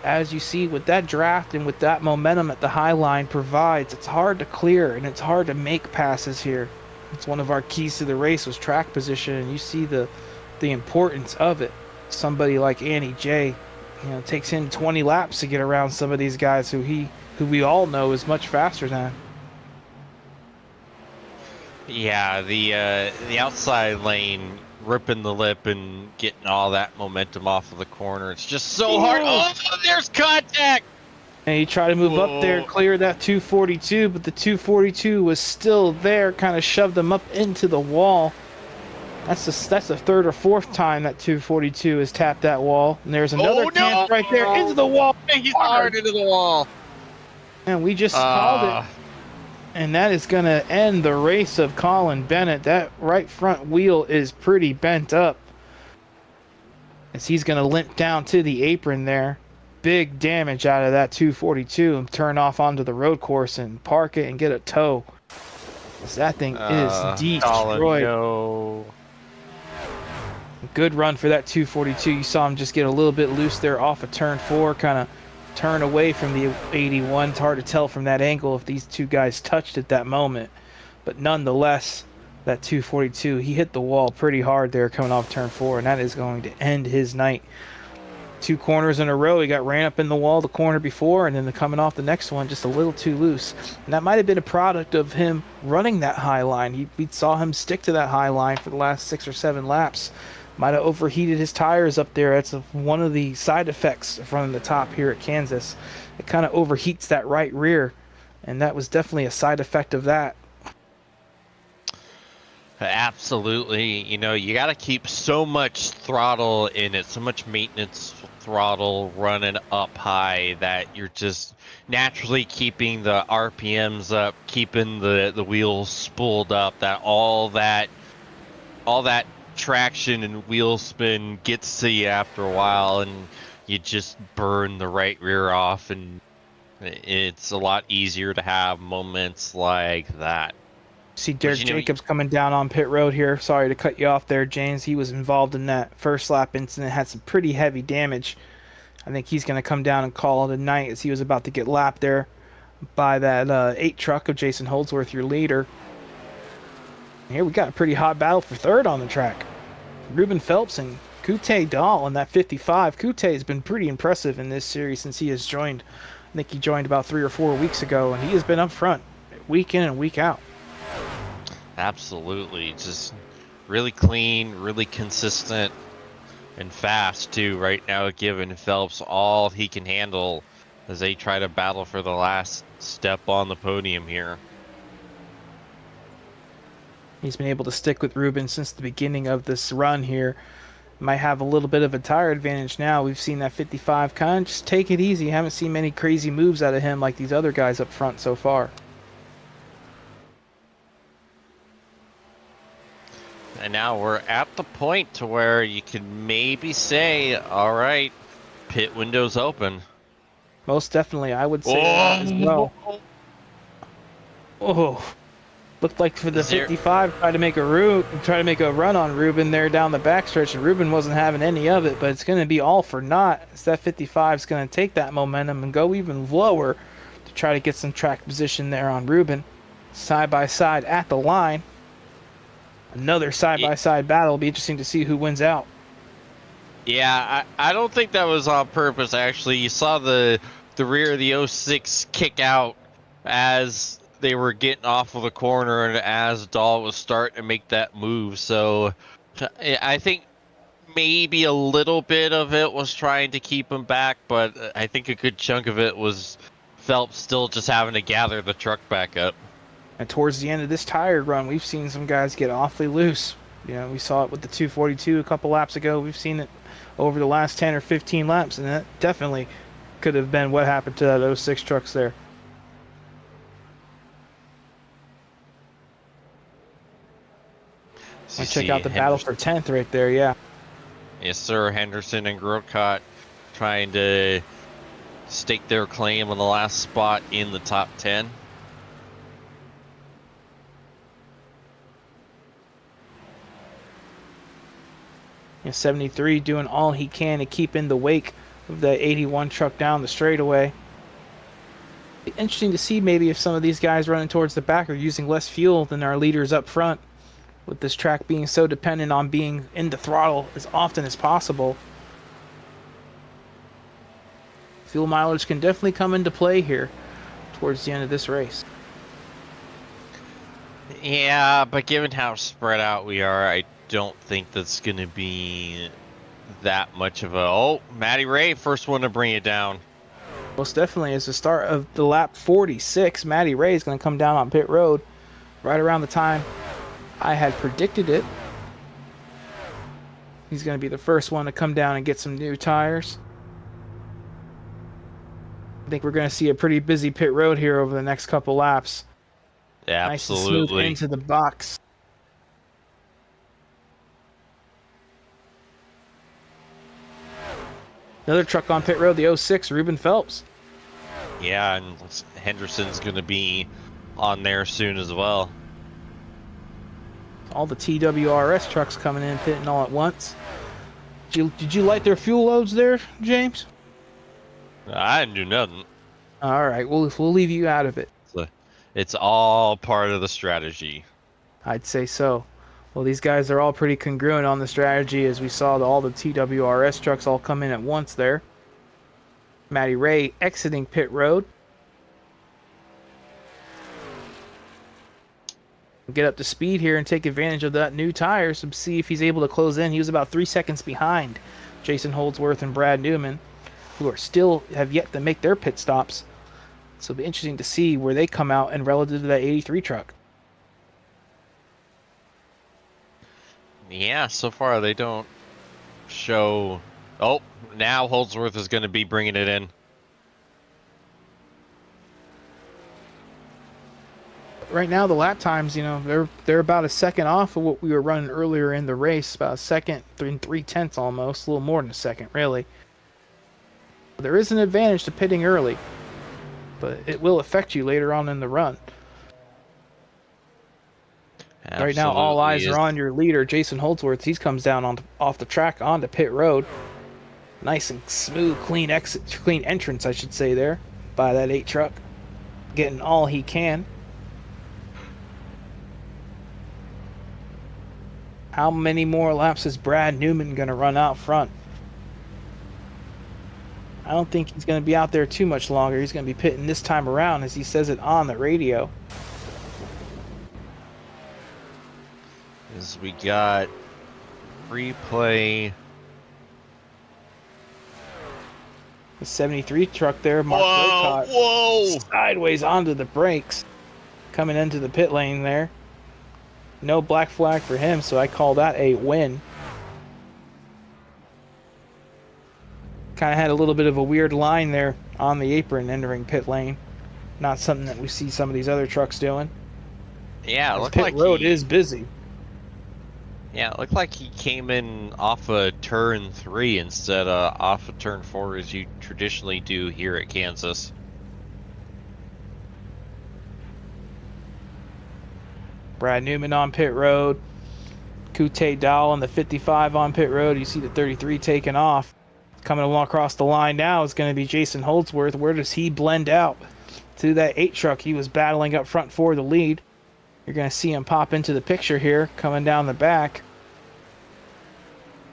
As you see, with that draft and with that momentum that the high line provides, it's hard to clear and it's hard to make passes here. It's one of our keys to the race was track position, and you see the importance of it. Somebody like Andy J, it takes him 20 laps to get around some of these guys who we all know is much faster than. Yeah, the outside lane ripping the lip and getting all that momentum off of the corner. It's just so hard. Oh, there's contact! And he tried to move up there, clear that 242, but the 242 was still there, kind of shoved him up into the wall. That's the 3rd or 4th time that 242 has tapped that wall. And there's another chance right there into the wall. He's hard into the wall. And we just called it. And that is going to end the race of Colin Bennett. That right front wheel is pretty bent up, as he's going to limp down to the apron there. Big damage out of that 242 and turn off onto the road course and park it and get a tow. That thing is destroyed. No. Good run for that 242. You saw him just get a little bit loose there off of turn 4, kind of turn away from the 81. It's hard to tell from that angle if these two guys touched at that moment. But nonetheless, that 242, he hit the wall pretty hard there coming off turn 4, and that is going to end his night. 2 corners in a row. He got ran up in the wall the corner before, and then coming off the next one just a little too loose. And that might have been a product of him running that high line. We saw him stick to that high line for the last 6 or 7 laps. Might have overheated his tires up there. That's one of the side effects of running the top here at Kansas. It kind of overheats that right rear, and that was definitely a side effect of that. Absolutely. You got to keep so much throttle in it, so much maintenance throttle running up high that you're just naturally keeping the RPMs up, keeping the wheels spooled up, that all that traction and wheel spin gets to you after a while, and you just burn the right rear off, and it's a lot easier to have moments like that. See Derek Jacobs coming down on pit road here. Sorry to cut you off there, James. He was involved in that first lap incident, had some pretty heavy damage. I think he's going to come down and call it a night, as he was about to get lapped there by that 8 truck of Jason Holdsworth, your leader. Here we got a pretty hot battle for 3rd on the track. Ruben Phelps and Kute Dahl in that 55. Kute has been pretty impressive in this series since he has joined. I think he joined about 3 or 4 weeks ago, and he has been up front week in and week out. Absolutely. Just really clean, really consistent, and fast too right now, giving Phelps all he can handle as they try to battle for the last step on the podium here. He's been able to stick with Ruben since the beginning of this run here. Might have a little bit of a tire advantage now. We've seen that 55 kind of just take it easy. Haven't seen many crazy moves out of him like these other guys up front so far. And now we're at the point to where you can maybe say, all right, pit window's open. Most definitely, I would say that as well. Oh, looked like for the 55, try to make a run on Ruben there down the backstretch, and Ruben wasn't having any of it. But it's going to be all for naught. As that 55 is going to take that momentum and go even lower to try to get some track position there on Ruben. Side by side at the line. Another side by side battle. It'll be interesting to see who wins out. Yeah, I don't think that was on purpose, actually. You saw the rear of the 06 kick out as they were getting off of the corner and as Dahl was starting to make that move. So I think maybe a little bit of it was trying to keep him back, but I think a good chunk of it was Phelps still just having to gather the truck back up. And towards the end of this tire run, we've seen some guys get awfully loose. You know, we saw it with the 242 a couple laps ago. We've seen it over the last 10 or 15 laps, and that definitely could have been what happened to that 06 trucks there. So check out the battle for 10th right there, yeah. Yes, sir. Henderson and Grocott trying to stake their claim on the last spot in the top 10. Yeah, 73 doing all he can to keep in the wake of the 81 truck down the straightaway. Interesting to see maybe if some of these guys running towards the back are using less fuel than our leaders up front, with this track being so dependent on being in the throttle as often as possible. Fuel mileage can definitely come into play here towards the end of this race. Yeah, but given how spread out we are, I don't think that's going to be that much of a... Oh, Matty Ray, first one to bring it down. Most definitely, as the start of the lap 46, Matty Ray is going to come down on pit road right around the time I had predicted it. He's going to be the first one to come down and get some new tires. I think we're going to see a pretty busy pit road here over the next couple laps. Yeah, nice and smooth into the box. Another truck on pit road, the 06, Ruben Phelps. Yeah, and Henderson's going to be on there soon as well. All the TWRS trucks coming in, pitting all at once. Did you light their fuel loads there, James? I didn't do nothing. All right, we'll leave you out of it. It's all part of the strategy. I'd say so. Well, these guys are all pretty congruent on the strategy, as we saw all the TWRS trucks all come in at once there. Matty Ray exiting pit road. Get up to speed here and take advantage of that new tires and see if he's able to close in. He was about 3 seconds behind Jason Holdsworth and Brad Newman, who are still have yet to make their pit stops. So it'll be interesting to see where they come out in relative to that 83 truck. Yeah, so far they don't show... Oh, now Holdsworth is going to be bringing it in. Right now, the lap times, you know, they're about a second off of what we were running earlier in the race. About a second, 3/10 almost, a little more than a second, really. There is an advantage to pitting early, but it will affect you later on in the run. Absolutely. Right now, all eyes are on your leader, Jason Holdsworth. He comes down off the track onto pit road. Nice and smooth, clean entrance, I should say, there by that 8 truck. Getting all he can. How many more laps is Brad Newman going to run out front? I don't think he's going to be out there too much longer. He's going to be pitting this time around, as he says it on the radio. As we got replay. The 73 truck there, Mark Wilcott, whoa! sideways onto the brakes, coming into the pit lane there. No black flag for him, so I call that a win. Kind of had a little bit of a weird line there on the apron entering pit lane. Not something that we see some of these other trucks doing. Yeah, it looked pit like road is busy. Yeah, it looked like he came in off of turn 3 instead of off of turn 4 as you traditionally do here at Kansas. Brad Newman on pit road. Kute Dahl on the 55 on pit road. You see the 33 taking off. Coming along across the line now is going to be Jason Holdsworth. Where does he blend out to that 8 truck? He was battling up front for the lead. You're going to see him pop into the picture here, coming down the back.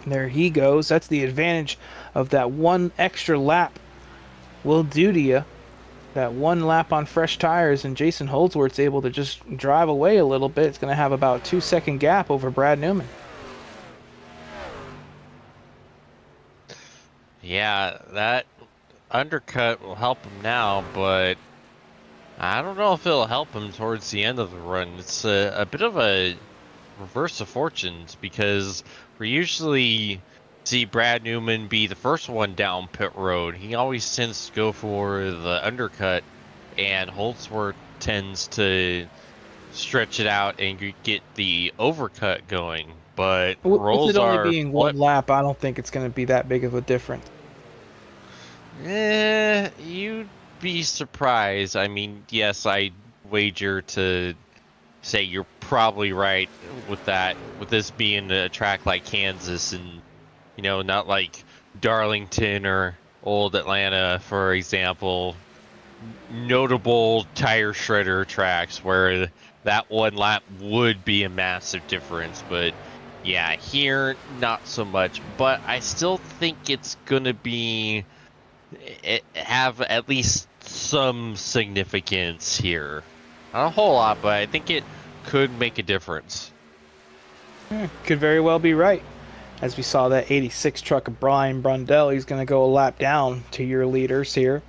There he goes. That's the advantage of that one extra lap will do to you. That one lap on fresh tires, and Jason Holdsworth's able to just drive away a little bit. It's going to have about a 2-second gap over Brad Newman. Yeah, that undercut will help him now, but I don't know if it'll help him towards the end of the run. It's a bit of a reverse of fortunes because we usually see Brad Newman be the first one down pit road. He always tends to go for the undercut, and Holdsworth tends to stretch it out and get the overcut going. But rolls with it only are being one lap, I don't think it's going to be that big of a difference. You'd be surprised. I mean, yes, I wager to say you're probably right with that. With this being a track like Kansas and, you know, not like Darlington or old Atlanta, for example, notable tire shredder tracks where that one lap would be a massive difference. But yeah, here, not so much. But I still think it's going to have at least some significance here. Not a whole lot, but I think it could make a difference. Could very well be right. As we saw that 86 truck of Brian Brundell, he's going to go a lap down to your leaders here.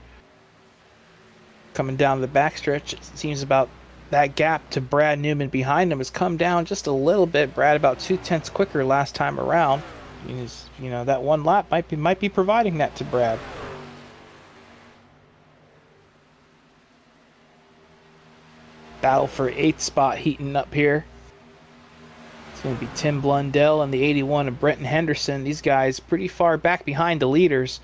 Coming down the backstretch, it seems about that gap to Brad Newman behind him has come down just a little bit. Brad about 0.2 quicker last time around. You know, that one lap might be providing that to Brad. Battle for 8th spot heating up here. It's going to be Tim Blundell and the 81 of Brenton Henderson. These guys pretty far back behind the leaders,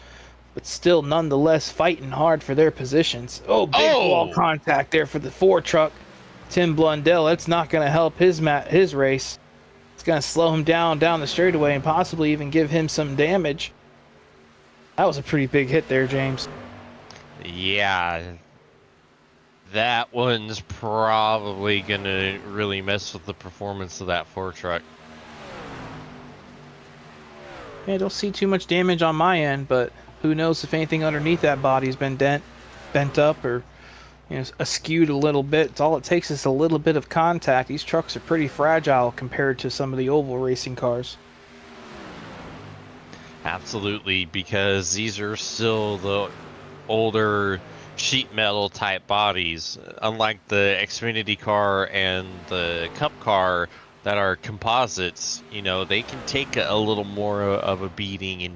but still nonetheless fighting hard for their positions. Oh, big wall contact there for the 4 truck. Tim Blundell, that's not going to help his race. It's going to slow him down the straightaway and possibly even give him some damage. That was a pretty big hit there, James. Yeah. That one's probably going to really mess with the performance of that 4 truck. Yeah, don't see too much damage on my end, but who knows if anything underneath that body's been bent up or, you know, askewed a little bit. All it takes is a little bit of contact. These trucks are pretty fragile compared to some of the oval racing cars. Absolutely, because these are still the older sheet metal type bodies, unlike the Xfinity car and the Cup car that are composites. You know, they can take a little more of a beating and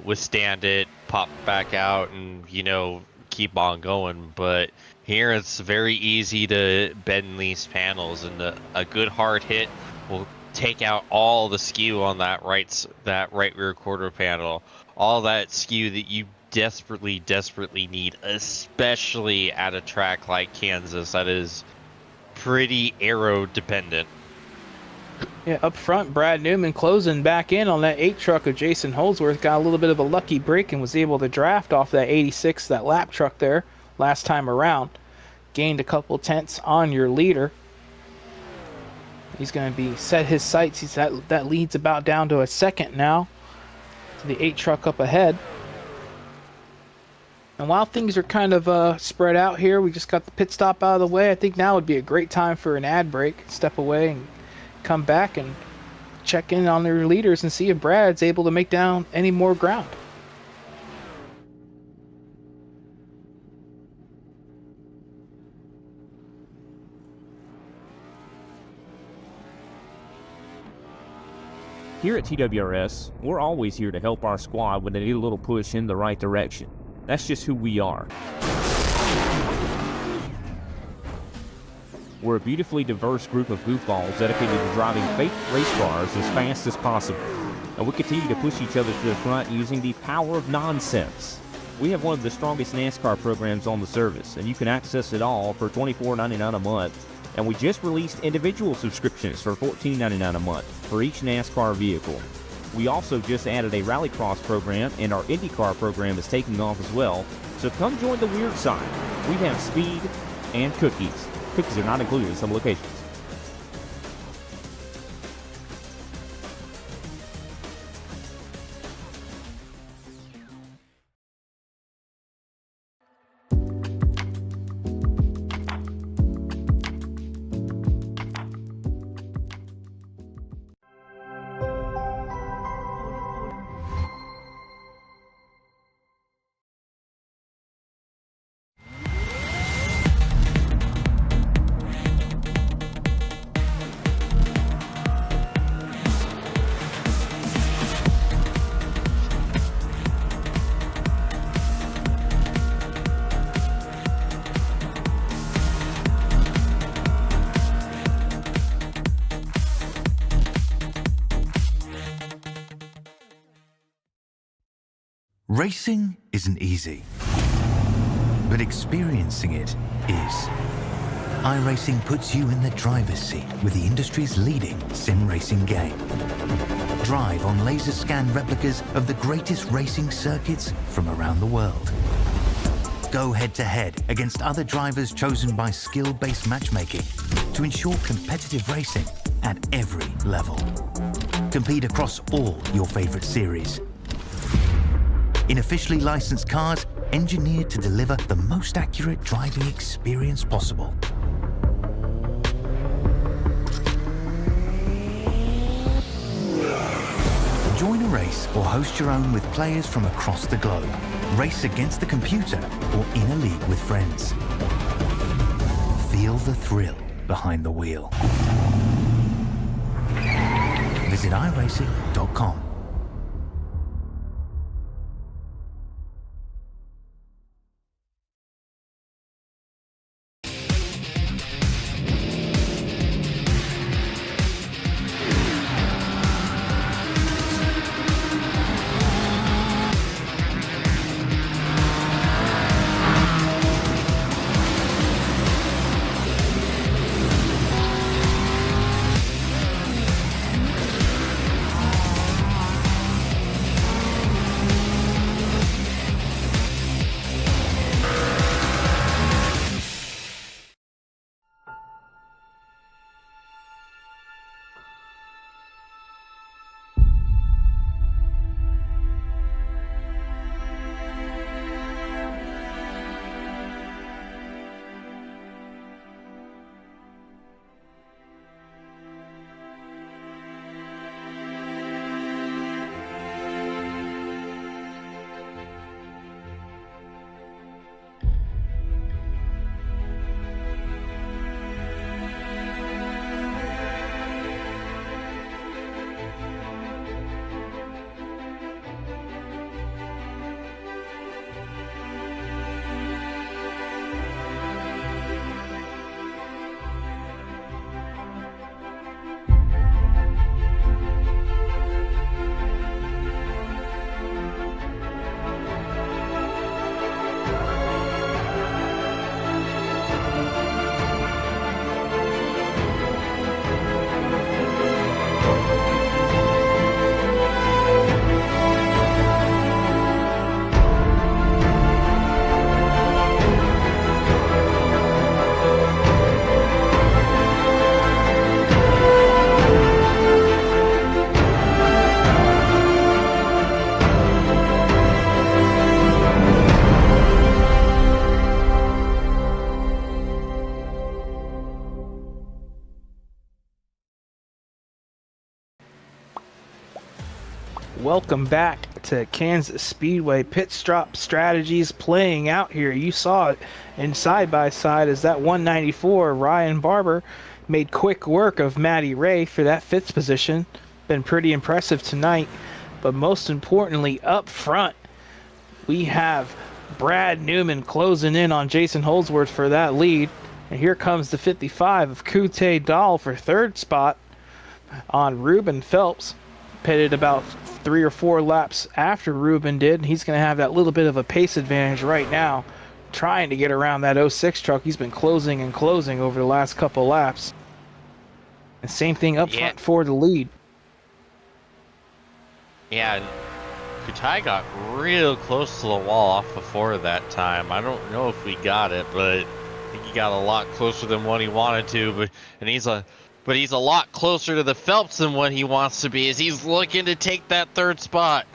withstand it, pop back out, and, you know, keep on going. But here it's very easy to bend these panels, and a good hard hit will take out all the skew on that right rear quarter panel, all that skew that you desperately need, especially at a track like Kansas that is pretty aero dependent. Yeah, up front, Brad Newman closing back in on that 8 truck of Jason Holdsworth. Got a little bit of a lucky break and was able to draft off that 86, that lap truck there last time around. Gained a couple tenths on your leader. He's going to be set his sights. That lead's about down to a second now to the 8 truck up ahead. And while things are kind of spread out here, we just got the pit stop out of the way. I think now would be a great time for an ad break. Step away and come back and check in on their leaders and see if Brad's able to make down any more ground. Here at TWRS, we're always here to help our squad when they need a little push in the right direction. That's just who we are. We're a beautifully diverse group of goofballs dedicated to driving fake race cars as fast as possible. And we continue to push each other to the front using the power of nonsense. We have one of the strongest NASCAR programs on the service, and you can access it all for $24.99 a month. And we just released individual subscriptions for $14.99 a month for each NASCAR vehicle. We also just added a Rallycross program, and our IndyCar program is taking off as well. So come join the weird side. We have speed and cookies. Cookies are not included in some locations. Racing isn't easy, but experiencing it is. iRacing puts you in the driver's seat with the industry's leading sim racing game. Drive on laser scan replicas of the greatest racing circuits from around the world. Go head-to-head against other drivers chosen by skill-based matchmaking to ensure competitive racing at every level. Compete across all your favorite series. In officially licensed cars, engineered to deliver the most accurate driving experience possible. Join a race or host your own with players from across the globe. Race against the computer or in a league with friends. Feel the thrill behind the wheel. Visit iRacing.com. Welcome back to Kansas Speedway. Pit stop strategies playing out here. You saw it in side by side as that 194 Ryan Barber made quick work of Matty Ray for that 5th position. Been pretty impressive tonight. But most importantly, up front, we have Brad Newman closing in on Jason Holdsworth for that lead. And here comes the 55 of Kute Dahl for third spot on Ruben Phelps. Pitted about 3 or 4 laps after Ruben did. And he's going to have that little bit of a pace advantage right now, trying to get around that 06 truck. He's been closing and closing over the last couple laps. And same thing up front for the lead. Yeah, and Kutai got real close to the wall off before that time. I don't know if we got it, but I think he got a lot closer than what he wanted to. But he's a lot closer to the Phelps than what he wants to be, as he's looking to take that third spot.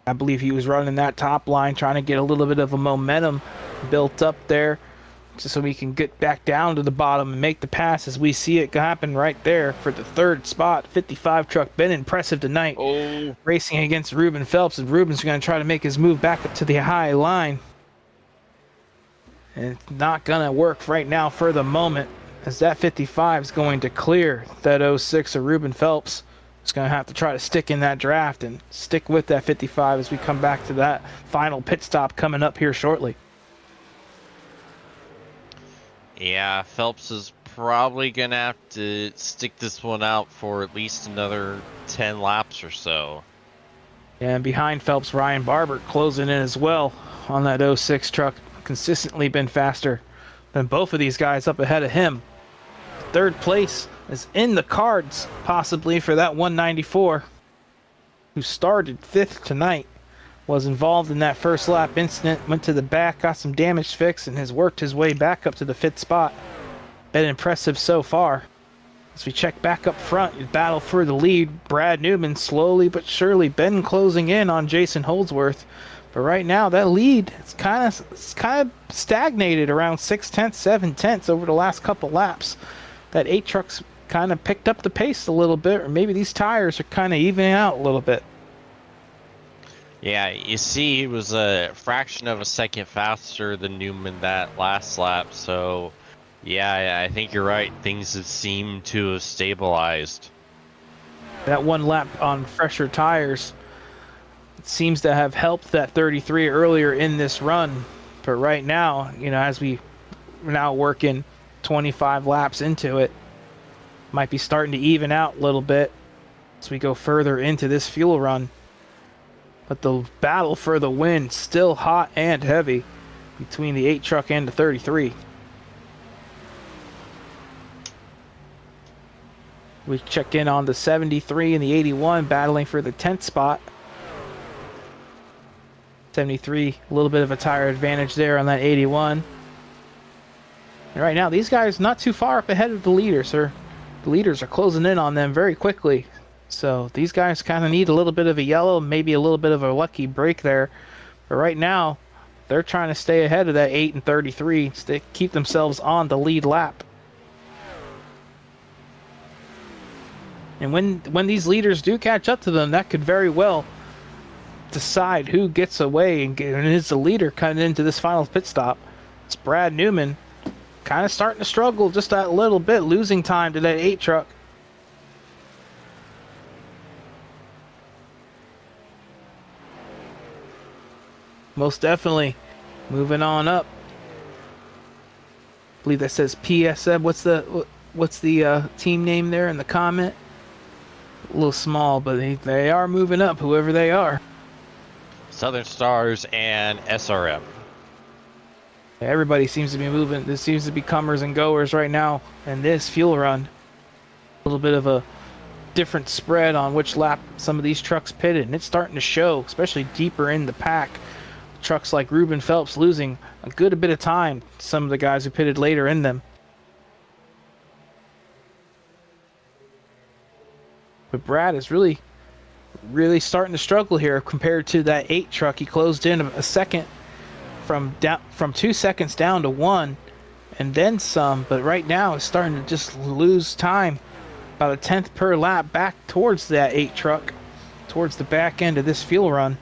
I believe he was running that top line, trying to get a little bit of a momentum built up there, just so we can get back down to the bottom and make the pass as we see it happen right there for the third spot. 55 truck been impressive tonight. Racing against Ruben Phelps, and Ruben's going to try to make his move back up to the high line. And it's not going to work right now for the moment, as that 55 is going to clear that 06 of Ruben Phelps. He's going to have to try to stick in that draft and stick with that 55 as we come back to that final pit stop coming up here shortly. Yeah, Phelps is probably going to have to stick this one out for at least another 10 laps or so. And behind Phelps, Ryan Barber closing in as well on that 06 truck. Consistently been faster than both of these guys up ahead of him. Third place is in the cards, possibly, for that 194, who started 5th tonight. Was involved in that first lap incident, went to the back, got some damage fixed, and has worked his way back up to the 5th spot. Been impressive so far. As we check back up front, his battle for the lead, Brad Newman slowly but surely been closing in on Jason Holdsworth. But right now, that lead is kind of stagnated around 6/10, 7/10 over the last couple laps. That 8 truck's kind of picked up the pace a little bit, or maybe these tires are kind of evening out a little bit. Yeah, you see, he was a fraction of a second faster than Newman that last lap. So, yeah, I think you're right. Things have seemed to have stabilized. That one lap on fresher tires seems to have helped that 33 earlier in this run. But right now, as we're now working 25 laps into it, might be starting to even out a little bit as we go further into this fuel run. But the battle for the win still hot and heavy between the 8 truck and the 33. We check in on the 73 and the 81 battling for the 10th spot. 73, a little bit of a tire advantage there on that 81. And right now, these guys not too far up ahead of the leaders, sir. The leaders are closing in on them very quickly. So these guys kind of need a little bit of a yellow, maybe a little bit of a lucky break there. But right now, they're trying to stay ahead of that 8 and 33 to keep themselves on the lead lap. And when these leaders do catch up to them, that could very well decide who gets away and is the leader coming into this final pit stop. It's Brad Newman kind of starting to struggle just that little bit, losing time to that 8 truck. Most definitely moving on up. I believe that says PSM. What's the team name there in the comment? A little small, but they are moving up, whoever they are. Southern Stars and SRM. Everybody seems to be moving. There seems to be comers and goers right now in this fuel run. A little bit of a different spread on which lap some of these trucks pitted, and it's starting to show, especially deeper in the pack. Trucks like Ruben Phelps losing a good bit of time to some of the guys who pitted later in them. But Brad is really starting to struggle here compared to that 8 truck. He closed in a second from 2 seconds down to 1 and then some, but right now is starting to just lose time, about a 10th per lap back towards that 8 truck, towards the back end of this fuel run.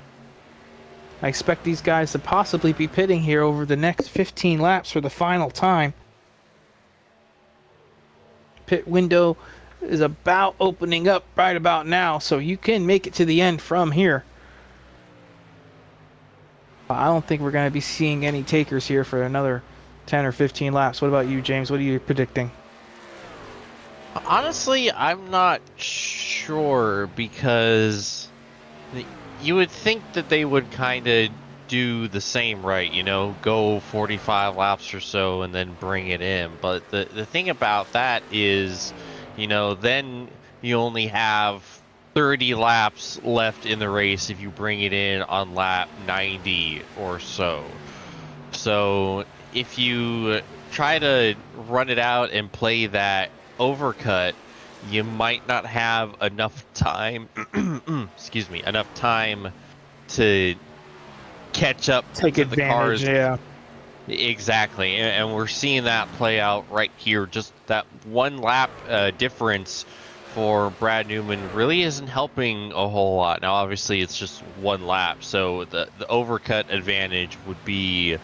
I expect these guys to possibly be pitting here over the next 15 laps for the final time. Pit window is about opening up right about now, so you can make it to the end from here. I don't think we're going to be seeing any takers here for another 10 or 15 laps. What about you, James? What are you predicting? Honestly, I'm not sure because you would think that they would kind of do the same, right? You know, go 45 laps or so and then bring it in. But the thing about that is, you know, then you only have 30 laps left in the race if you bring it in on lap 90 or so. So if you try to run it out and play that overcut, you might not have enough time excuse me, enough time to catch up Take to the advantage, cars. yeah. Exactly, and we're seeing that play out right here. Just that one lap difference for Brad Newman really isn't helping a whole lot. Now obviously it's just one lap, so the overcut advantage would be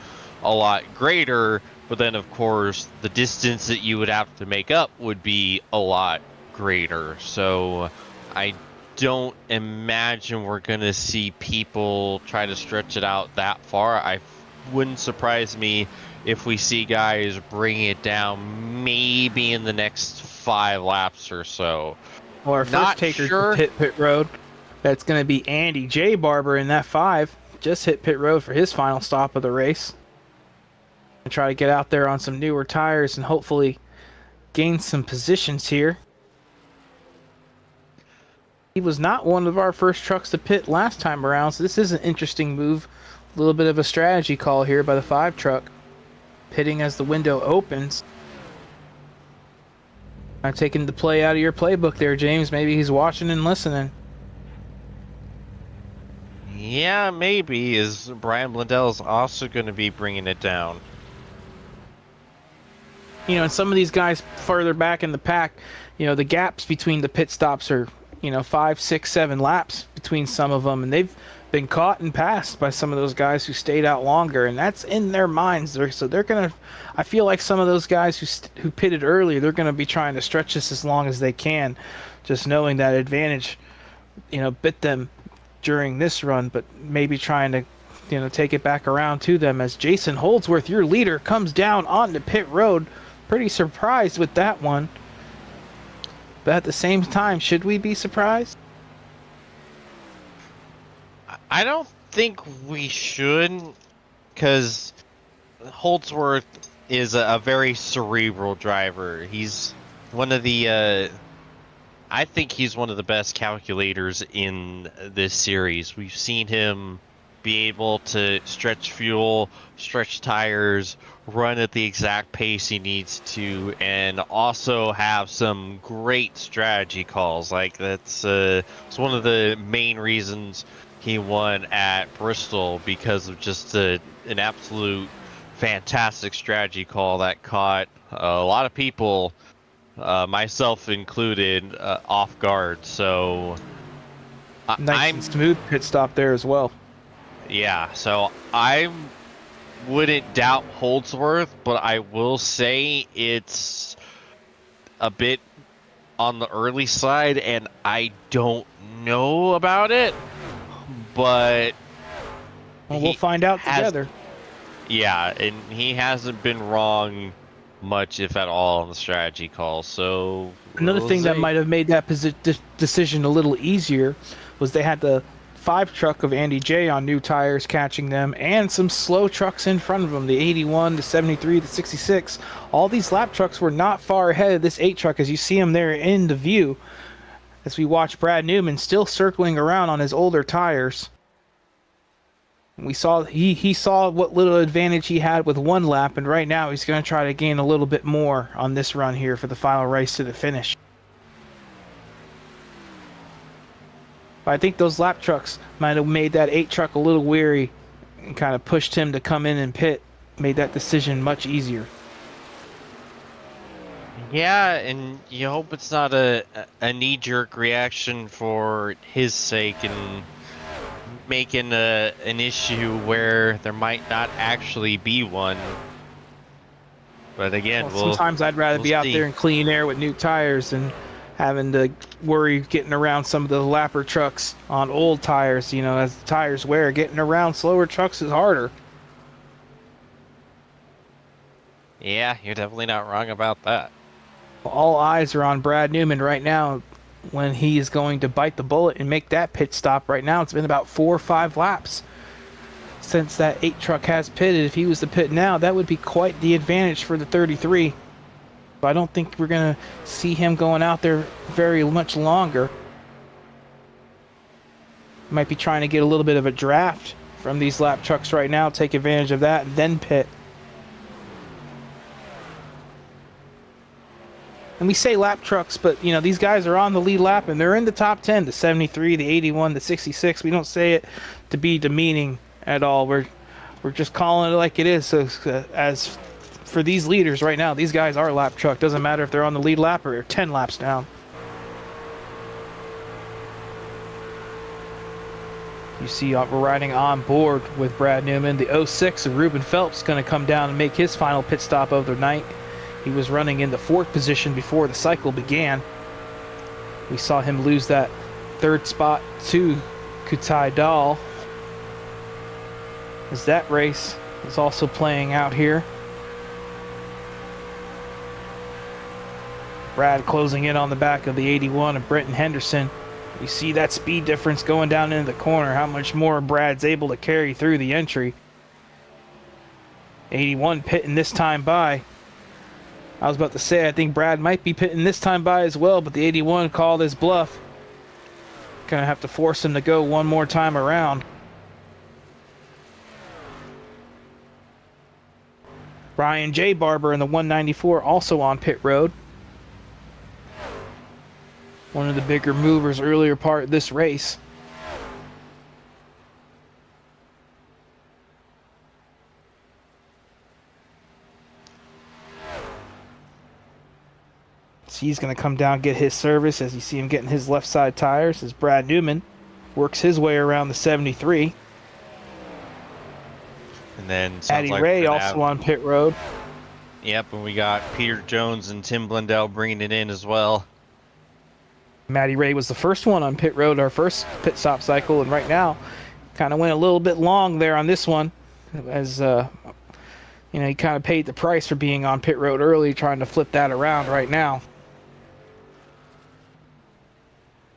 a lot greater, but then of course the distance that you would have to make up would be a lot greater. So I don't imagine we're gonna see people try to stretch it out that far. I wouldn't surprise me if we see guys bring it down maybe in the next 5 laps or so. Well, our first Not taker sure. to pit road, that's going to be Andy J. Barber in that 5. Just hit pit road for his final stop of the race. And try to get out there on some newer tires and hopefully gain some positions here. He was not one of our first trucks to pit last time around, so this is an interesting move. A little bit of a strategy call here by the 5 truck. Pitting as the window opens. I'm taking the play out of your playbook there, James. Maybe he's watching and listening. Yeah, maybe. Is Brian Blundell's also going to be bringing it down? You know, and some of these guys further back in the pack, you know, the gaps between the pit stops are, you know, 5, 6, 7 laps between some of them, and they've been caught and passed by some of those guys who stayed out longer, and that's in their minds. So they're gonna, I feel like some of those guys who pitted earlier, they're gonna be trying to stretch this as long as they can, just knowing that advantage, you know, bit them during this run, but maybe trying to, you know, take it back around to them as Jason Holdsworth, your leader, comes down onto pit road. Pretty surprised with that one, but at the same time, should we be surprised? I don't think we should, because Holdsworth is a very cerebral driver. He's one of the, I think he's one of the best calculators in this series. We've seen him be able to stretch fuel, stretch tires, run at the exact pace he needs to, and also have some great strategy calls. Like that's it's one of the main reasons he won at Bristol, because of just an absolute fantastic strategy call that caught a lot of people, myself included, off guard. So Nice and smooth pit stop there as well. Yeah, so I wouldn't doubt Holdsworth, but I will say it's a bit on the early side, and I don't know about it. But well, we'll find out together. Yeah, and he hasn't been wrong much, if at all, on the strategy call. So another thing that might have made that decision a little easier was they had the 5 truck of Andy J on new tires catching them, and some slow trucks in front of them, the 81, the 73, the 66. All these lap trucks were not far ahead of this 8 truck, as you see him there in the view, as we watch Brad Newman still circling around on his older tires. We saw he saw what little advantage he had with 1 lap, and right now he's going to try to gain a little bit more on this run here for the final race to the finish. But I think those lap trucks might have made that 8 truck a little weary and kind of pushed him to come in and pit, made that decision much easier. Yeah, and you hope it's not a knee-jerk reaction for his sake and making an issue where there might not actually be one. But again, sometimes I'd rather be out there in clean air with new tires than having to worry getting around some of the lapper trucks on old tires. You know, as the tires wear, getting around slower trucks is harder. Yeah, you're definitely not wrong about that. All eyes are on Brad Newman right now when he is going to bite the bullet and make that pit stop right now. It's been about 4 or 5 laps since that 8 truck has pitted. If he was to pit now, that would be quite the advantage for the 33. But I don't think we're going to see him going out there very much longer. Might be trying to get a little bit of a draft from these lap trucks right now, take advantage of that, and then pit. And we say lap trucks, but, you know, these guys are on the lead lap, and they're in the top 10, the 73, the 81, the 66. We don't say it to be demeaning at all. We're just calling it like it is. So as for these leaders right now, these guys are lap truck. Doesn't matter if they're on the lead lap or 10 laps down. You see we're riding on board with Brad Newman. The 06 of Ruben Phelps going to come down and make his final pit stop of the night. He was running in the 4th position before the cycle began. We saw him lose that 3rd spot to Kutai Dahl, as that race is also playing out here. Brad closing in on the back of the 81 of Brenton Henderson. You see that speed difference going down into the corner, how much more Brad's able to carry through the entry. 81 pitting this time by. I was about to say, I think Brad might be pitting this time by as well, but the 81 called his bluff. Gonna have to force him to go one more time around. Ryan J. Barber in the 194 also on pit road. One of the bigger movers earlier part of this race. So he's going to come down, get his service as you see him getting his left side tires as Brad Newman works his way around the 73. And then Eddie Ray also on pit road. Yep, and we got Peter Jones and Tim Blundell bringing it in as well. Matty Ray was the first one on pit road, our first pit stop cycle, and right now kind of went a little bit long there on this one, as you know, he kind of paid the price for being on pit road early, trying to flip that around right now.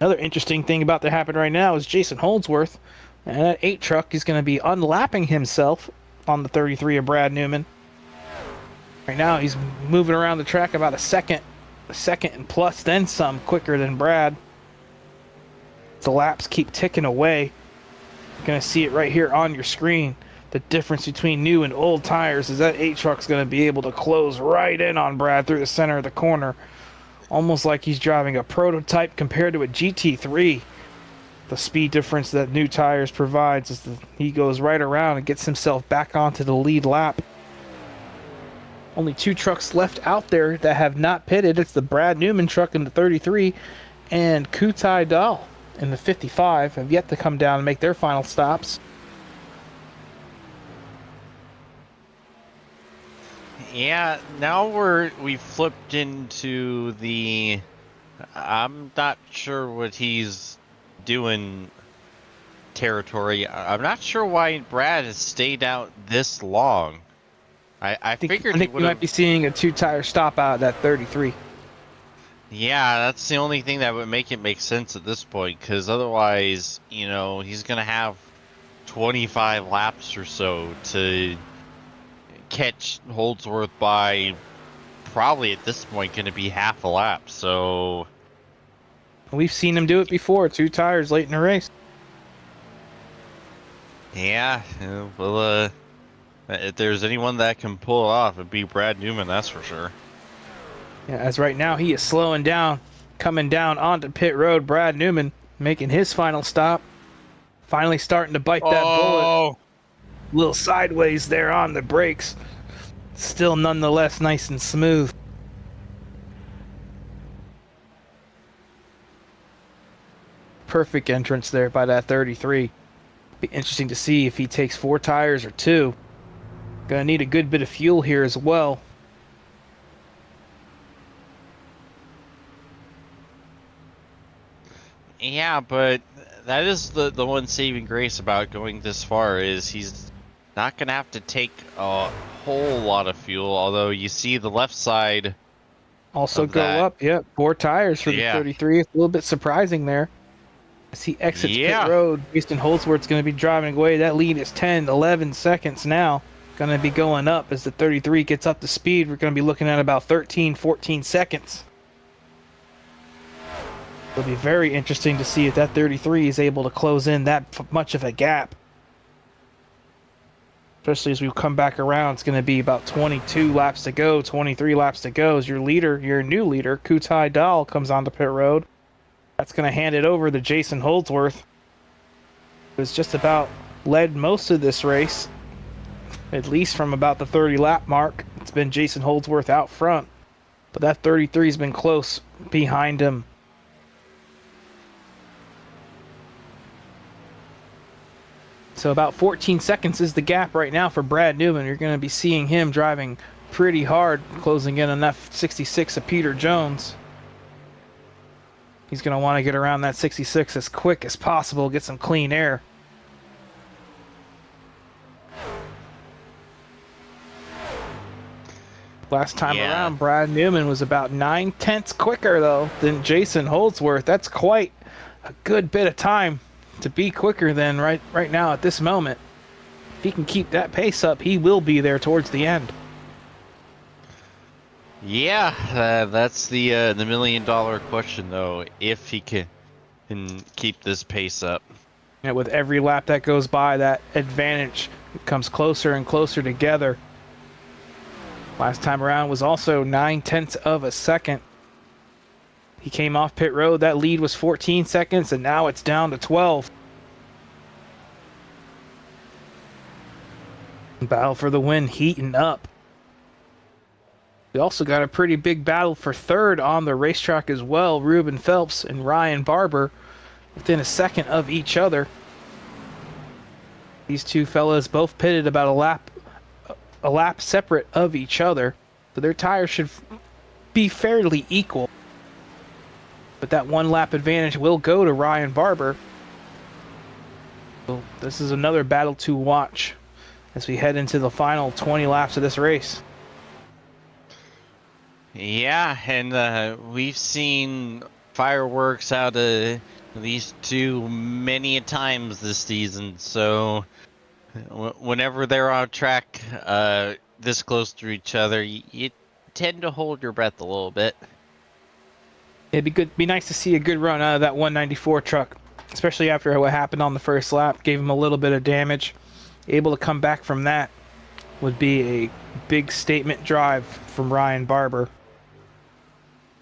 Another interesting thing about to happen right now is Jason Holdsworth, and that 8 truck is going to be unlapping himself on the 33 of Brad Newman. Right now he's moving around the track about a second and plus then some quicker than Brad. The laps keep ticking away. You're going to see it right here on your screen. The difference between new and old tires is that 8 truck's going to be able to close right in on Brad through the center of the corner. Almost like he's driving a prototype compared to a GT3. The speed difference that new tires provides is that he goes right around and gets himself back onto the lead lap. Only 2 trucks left out there that have not pitted. It's the Brad Newman truck in the 33 and Kutai Dahl in the 55 have yet to come down and make their final stops. Yeah, now we've flipped into the... I'm not sure what he's doing territory. I'm not sure why Brad has stayed out this long. I think we might be seeing a 2-tire stop out at that 33. Yeah, that's the only thing that would make it make sense at this point, because otherwise, you know, he's going to have 25 laps or so to catch Holdsworth by probably at this point going to be half a lap, so... We've seen him do it before, 2 tires late in the race. Yeah, well, if there's anyone that can pull it off, it'd be Brad Newman, that's for sure. Yeah, as right now he is slowing down, coming down onto pit road. Brad Newman making his final stop. Finally starting to bite that bullet. A little sideways there on the brakes. Still nonetheless nice and smooth. Perfect entrance there by that 33. Be interesting to see if he takes 4 tires or 2. Gonna need a good bit of fuel here as well. Yeah, but that is the one saving grace about going this far is he's not going to have to take a whole lot of fuel, although you see the left side Also of go that. up. Yep, 4 tires for the Yeah. 33. It's a little bit surprising there. As he exits Yeah. pit road, Jason Holdsworth's going to be driving away. That lead is 10, 11 seconds now. Going to be going up as the 33 gets up to speed. We're going to be looking at about 13, 14 seconds. It'll be very interesting to see if that 33 is able to close in that much of a gap. Especially as we come back around, it's going to be about 22 laps to go, 23 laps to go as your leader, your new leader, Kutai Dahl, comes onto pit road. That's going to hand it over to Jason Holdsworth, who's just about led most of this race, at least from about the 30 lap mark. It's been Jason Holdsworth out front, but that 33 has been close behind him. So about 14 seconds is the gap right now for Brad Newman. You're going to be seeing him driving pretty hard, closing in on that 66 of Peter Jones. He's going to want to get around that 66 as quick as possible, get some clean air. Last time around, Brad Newman was about 9/10 quicker, though, than Jason Holdsworth. That's quite a good bit of time to be quicker than right now at this moment. If he can keep that pace up, he will be there towards the end. Yeah, that's the $1 million question, though, if he can keep this pace up. And with every lap that goes by, that advantage comes closer and closer together. Last time around was also 9/10 of a second. He came off pit road. That lead was 14 seconds, and now it's down to 12. Battle for the win heating up. We also got a pretty big battle for third on the racetrack as well. Ruben Phelps and Ryan Barber within a second of each other. These two fellas both pitted about a lap separate of each other, so their tires should be fairly equal. But that 1 lap advantage will go to Ryan Barber. So this is another battle to watch as we head into the final 20 laps of this race. Yeah, and we've seen fireworks out of these two many a times this season, so whenever they're on track this close to each other, you tend to hold your breath a little bit. It'd be nice to see a good run out of that 194 truck, especially after what happened on the first lap. Gave him a little bit of damage. Able to come back from that would be a big statement drive from Ryan Barber.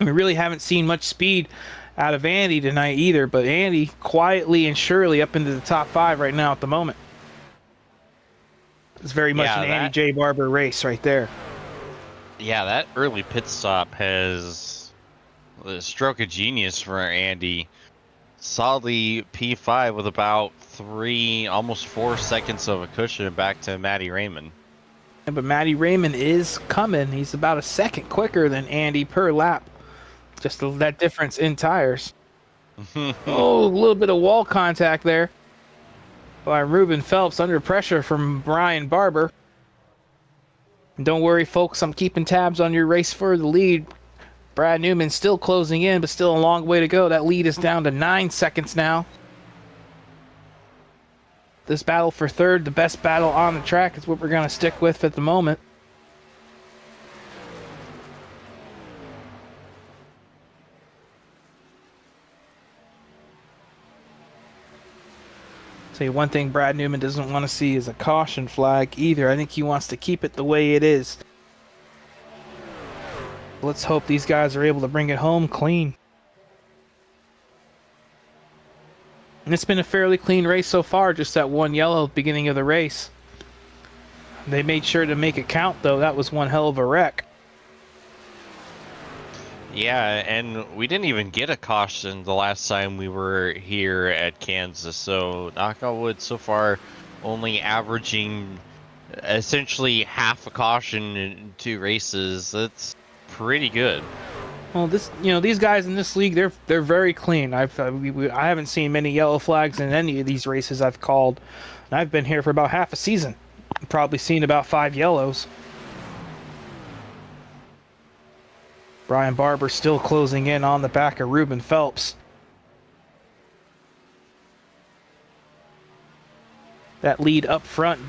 We really haven't seen much speed out of Andy tonight either, but Andy quietly and surely up into the top 5 right now at the moment. It's very much an Andy J. Barber race right there. Yeah, that early pit stop has a stroke of genius for Andy. Solidly P5 with about 3, almost 4 seconds of a cushion back to Matty Raymond. Yeah, but Matty Raymond is coming. He's about a second quicker than Andy per lap. Just that difference in tires. Oh, a little bit of wall contact there by Ruben Phelps under pressure from Brian Barber. And don't worry, folks, I'm keeping tabs on your race for the lead. Brad Newman still closing in, but still a long way to go. That lead is down to 9 seconds now. This battle for third, the best battle on the track, is what we're going to stick with at the moment. Say one thing Brad Newman doesn't want to see is a caution flag either. I think he wants to keep it the way it is. Let's hope these guys are able to bring it home clean. And it's been a fairly clean race so far, just that one yellow at the beginning of the race. They made sure to make it count, though. That was one hell of a wreck. Yeah, and we didn't even get a caution the last time we were here at Kansas, so knock on wood, so far only averaging essentially half a caution in 2 races. That's pretty good. Well, these guys in this league, they're very clean. I haven't seen many yellow flags in any of these races I've called, and I've been here for about half a season. Probably seen about 5 yellows. Brian Barber still closing in on the back of Ruben Phelps. That lead up front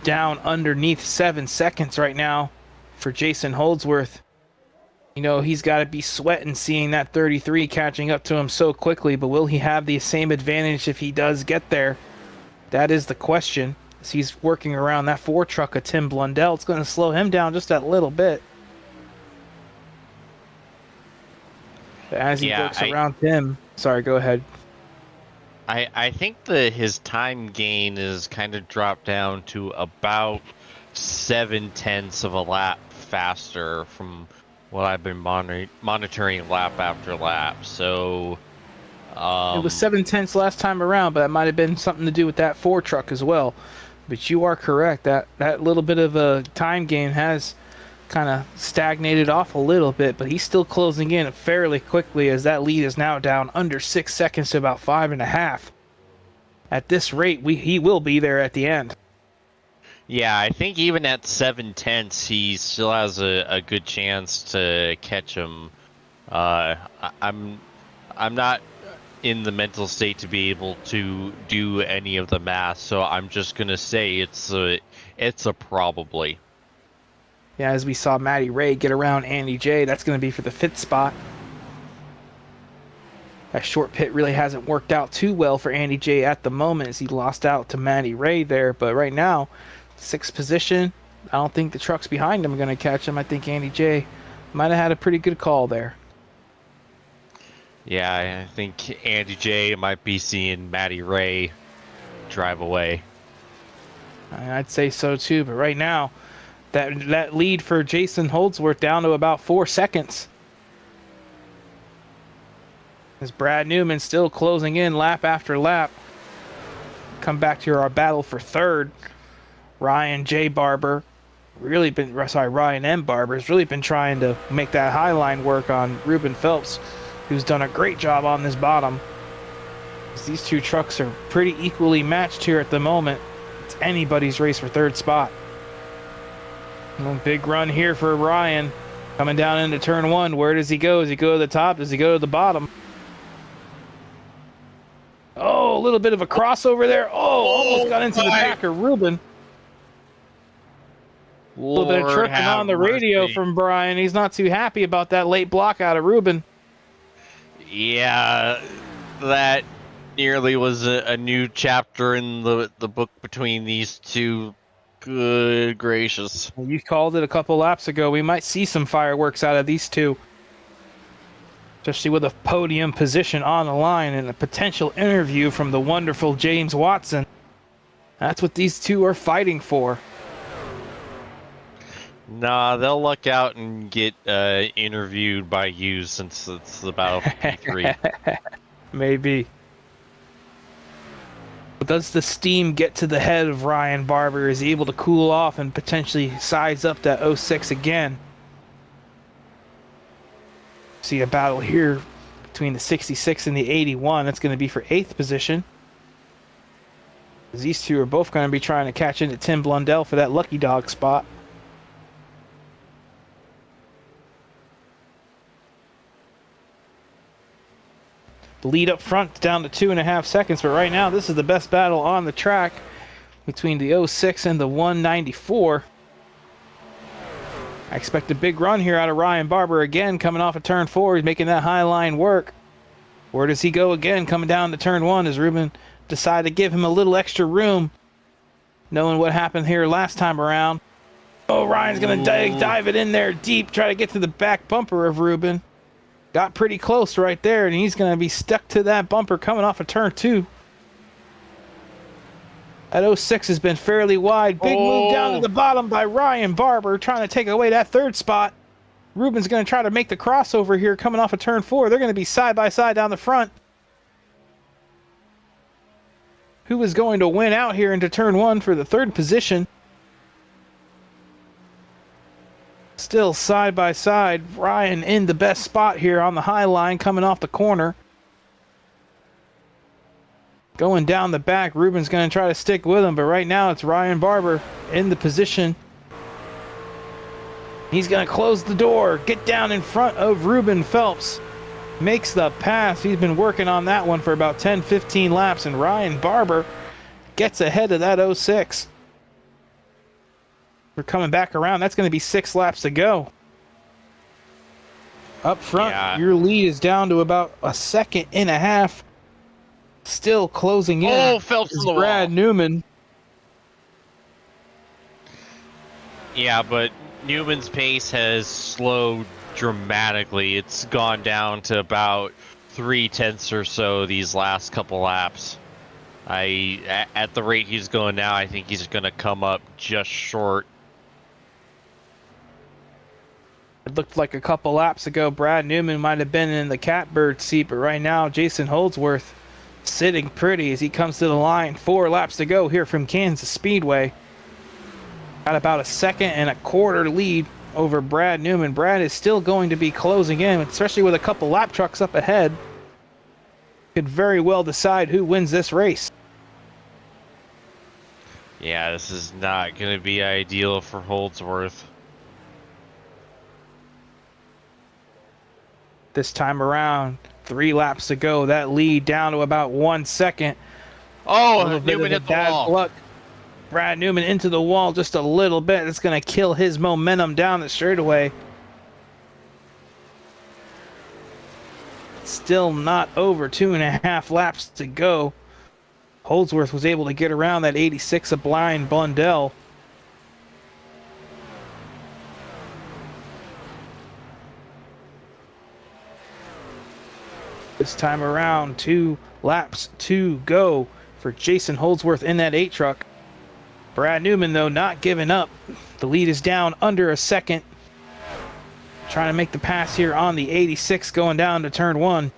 down underneath 7 seconds right now for Jason Holdsworth. You know, he's got to be sweating seeing that 33 catching up to him so quickly, but will he have the same advantage if he does get there? That is the question. As he's working around that 4 truck of Tim Blundell, it's going to slow him down just a little bit. But as he works around Tim, sorry, go ahead. I think that his time gain is kind of dropped down to about 0.7 of a lap faster from what I've been monitoring lap after lap. So it was 0.7 last time around, but that might have been something to do with that 4 truck as well. But you are correct. That little bit of a time gain has kind of stagnated off a little bit, but he's still closing in fairly quickly as that lead is now down under 6 seconds to about 5.5. At this rate, he will be there at the end. Yeah, I think even at 0.7, he still has a good chance to catch him. I'm not in the mental state to be able to do any of the math, so I'm just gonna say it's a probably. Yeah, as we saw Matty Ray get around Andy J, that's going to be for the 5th spot. That short pit really hasn't worked out too well for Andy J at the moment as he lost out to Matty Ray there. But right now, 6th position, I don't think the trucks behind him are going to catch him. I think Andy J might have had a pretty good call there. Yeah, I think Andy J might be seeing Matty Ray drive away. I'd say so too, but right now, that lead for Jason Holdsworth down to about 4 seconds. As Brad Newman still closing in lap after lap. Come back to our battle for 3rd. Ryan M. Barber has really been trying to make that high line work on Ruben Phelps, who's done a great job on this bottom. These 2 trucks are pretty equally matched here at the moment. It's anybody's race for 3rd spot. Big run here for Ryan. Coming down into turn 1. Where does he go? Does he go to the top? Does he go to the bottom? Oh, a little bit of a crossover there. Oh, almost got into the back of Ruben. A little bit of chirping on the radio from Brian. He's not too happy about that late block out of Ruben. Yeah, that nearly was a new chapter in the book between these two. Good gracious. You called it a couple laps ago. We might see some fireworks out of these 2. Especially with a podium position on the line and a potential interview from the wonderful James Watson. That's what these 2 are fighting for. Nah, they'll luck out and get interviewed by you since it's the Battle for P3. Maybe. Does the steam get to the head of Ryan Barber? Is he able to cool off and potentially size up that 06 again? See a battle here between the 66 and the 81. That's going to be for 8th position. These 2 are both going to be trying to catch into Tim Blundell for that lucky dog spot. The lead up front down to 2.5 seconds, but right now this is the best battle on the track between the 06 and the 194. I expect a big run here out of Ryan Barber again, coming off of turn 4. He's making that high line work. Where does he go again, coming down to turn 1 as Ruben decided to give him a little extra room, knowing what happened here last time around. Oh, Ryan's going to dive it in there deep, try to get to the back bumper of Ruben. Got pretty close right there, and he's going to be stuck to that bumper coming off of turn 2. That 06 has been fairly wide. Big move down to the bottom by Ryan Barber, trying to take away that 3rd spot. Ruben's going to try to make the crossover here coming off of turn 4. They're going to be side by side down the front. Who is going to win out here into turn 1 for the 3rd position? Still side by side. Ryan in the best spot here on the high line coming off the corner. going down the back. Ruben's going to try to stick with him, but right now it's Ryan Barber in the position. He's going to close the door, get down in front of Ruben Phelps. Makes the pass. He's been working on that one for about 10-15 laps, and Ryan Barber gets ahead of that 06. We're coming back around. That's going to be 6 laps to go. Up front, your lead is down to about a second and a half. Still closing in. Oh, Phelps is in the Brad wall. Newman. Yeah, but Newman's pace has slowed dramatically. It's gone down to about 0.3 or so these last couple laps. At the rate he's going now, I think he's going to come up just short. It looked like a couple laps ago Brad Newman might have been in the catbird seat, but right now Jason Holdsworth sitting pretty as he comes to the line. 4 laps to go here from Kansas Speedway. Got about a 1.25 lead over Brad Newman. Brad is still going to be closing in, especially with a couple lap trucks up ahead. Could very well decide who wins this race. Yeah, this is not going to be ideal for Holdsworth. This time around, 3 laps to go. That lead down to about 1 second. Oh, Newman hit the wall. Luck. Brad Newman into the wall just a little bit. It's going to kill his momentum down the straightaway. Still not over 2.5 laps to go. Holdsworth was able to get around that 86 of Brian Blundell. This time around, 2 laps to go for Jason Holdsworth in that 8 truck. Brad Newman, though, not giving up. The lead is down under a second. Trying to make the pass here on the 86 going down to turn 1.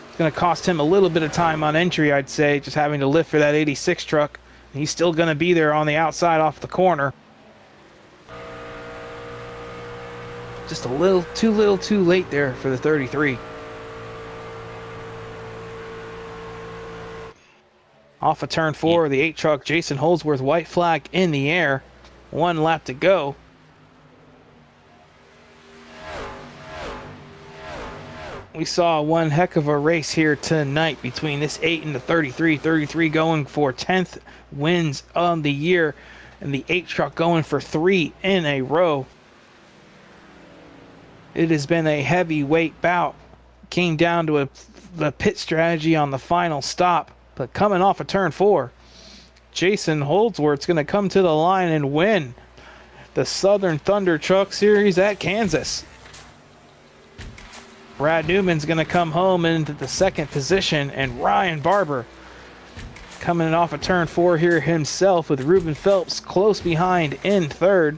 It's going to cost him a little bit of time on entry, I'd say, just having to lift for that 86 truck. He's still going to be there on the outside off the corner. Just a little too late there for the 33. Off of turn 4, the 8 truck, Jason Holdsworth, white flag in the air. 1 lap to go. We saw one heck of a race here tonight between this 8 and the 33. 33 going for 10th wins on the year, and the 8 truck going for 3 in a row. It has been a heavyweight bout. Came down to the pit strategy on the final stop. But coming off of turn 4, Jason Holdsworth's going to come to the line and win the Southern Thunder Truck Series at Kansas. Brad Newman's going to come home into the 2nd position, and Ryan Barber coming off of turn 4 here himself with Ruben Phelps close behind in 3rd.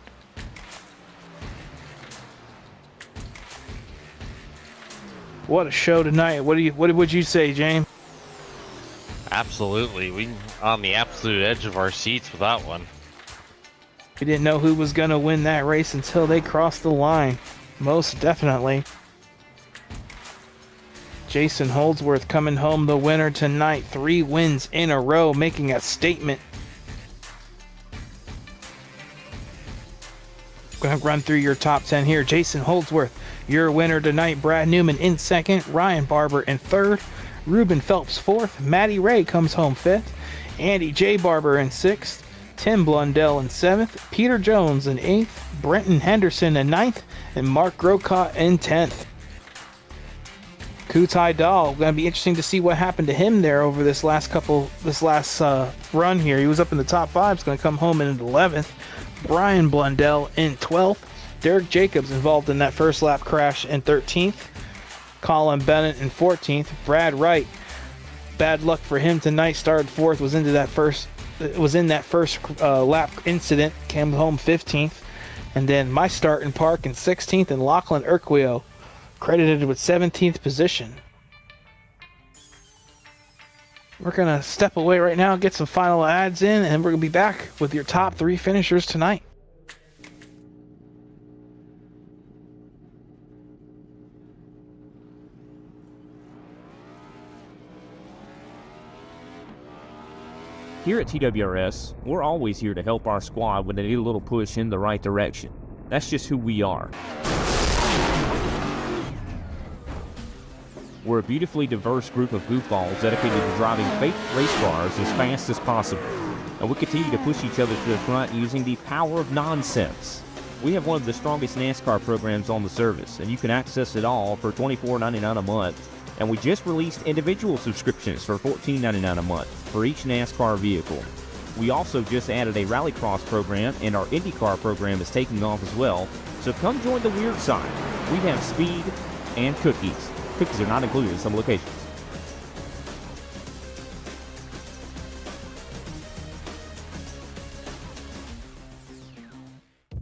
What a show tonight. What would you say, James? Absolutely. We on the absolute edge of our seats with that one. We didn't know who was going to win that race until they crossed the line. Most definitely. Jason Holdsworth coming home the winner tonight. 3 wins in a row, making a statement. Going to run through your top 10 here. Jason Holdsworth, your winner tonight. Brad Newman in 2nd. Ryan Barber in 3rd. Ruben Phelps 4th. Matty Ray comes home 5th. Andy J. Barber in 6th. Tim Blundell in 7th. Peter Jones in 8th. Brenton Henderson in 9th. And Mark Grocott in 10th. Kutai Dahl, going to be interesting to see what happened to him there over this last run here. He was up in the top 5. He's going to come home in 11th. Brian Blundell in 12th. Derek Jacobs involved in that first lap crash in 13th. Colin Bennett in 14th. Brad Wright, bad luck for him tonight. Started 4th, was in that first lap incident. Came home 15th, and then my start in park in 16th, and Lachlan Urquio credited with 17th position. We're gonna step away right now, get some final ads in, and we're gonna be back with your top 3 finishers tonight. Here at TWRS, we're always here to help our squad when they need a little push in the right direction. That's just who we are. We're a beautifully diverse group of goofballs dedicated to driving fake race cars as fast as possible. And we continue to push each other to the front using the power of nonsense. We have one of the strongest NASCAR programs on the service, and you can access it all for $24.99 a month. And we just released individual subscriptions for $14.99 a month for each NASCAR vehicle. We also just added a rallycross program, and our IndyCar program is taking off as well. So come join the weird side. We have speed and cookies. Cookies are not included in some locations.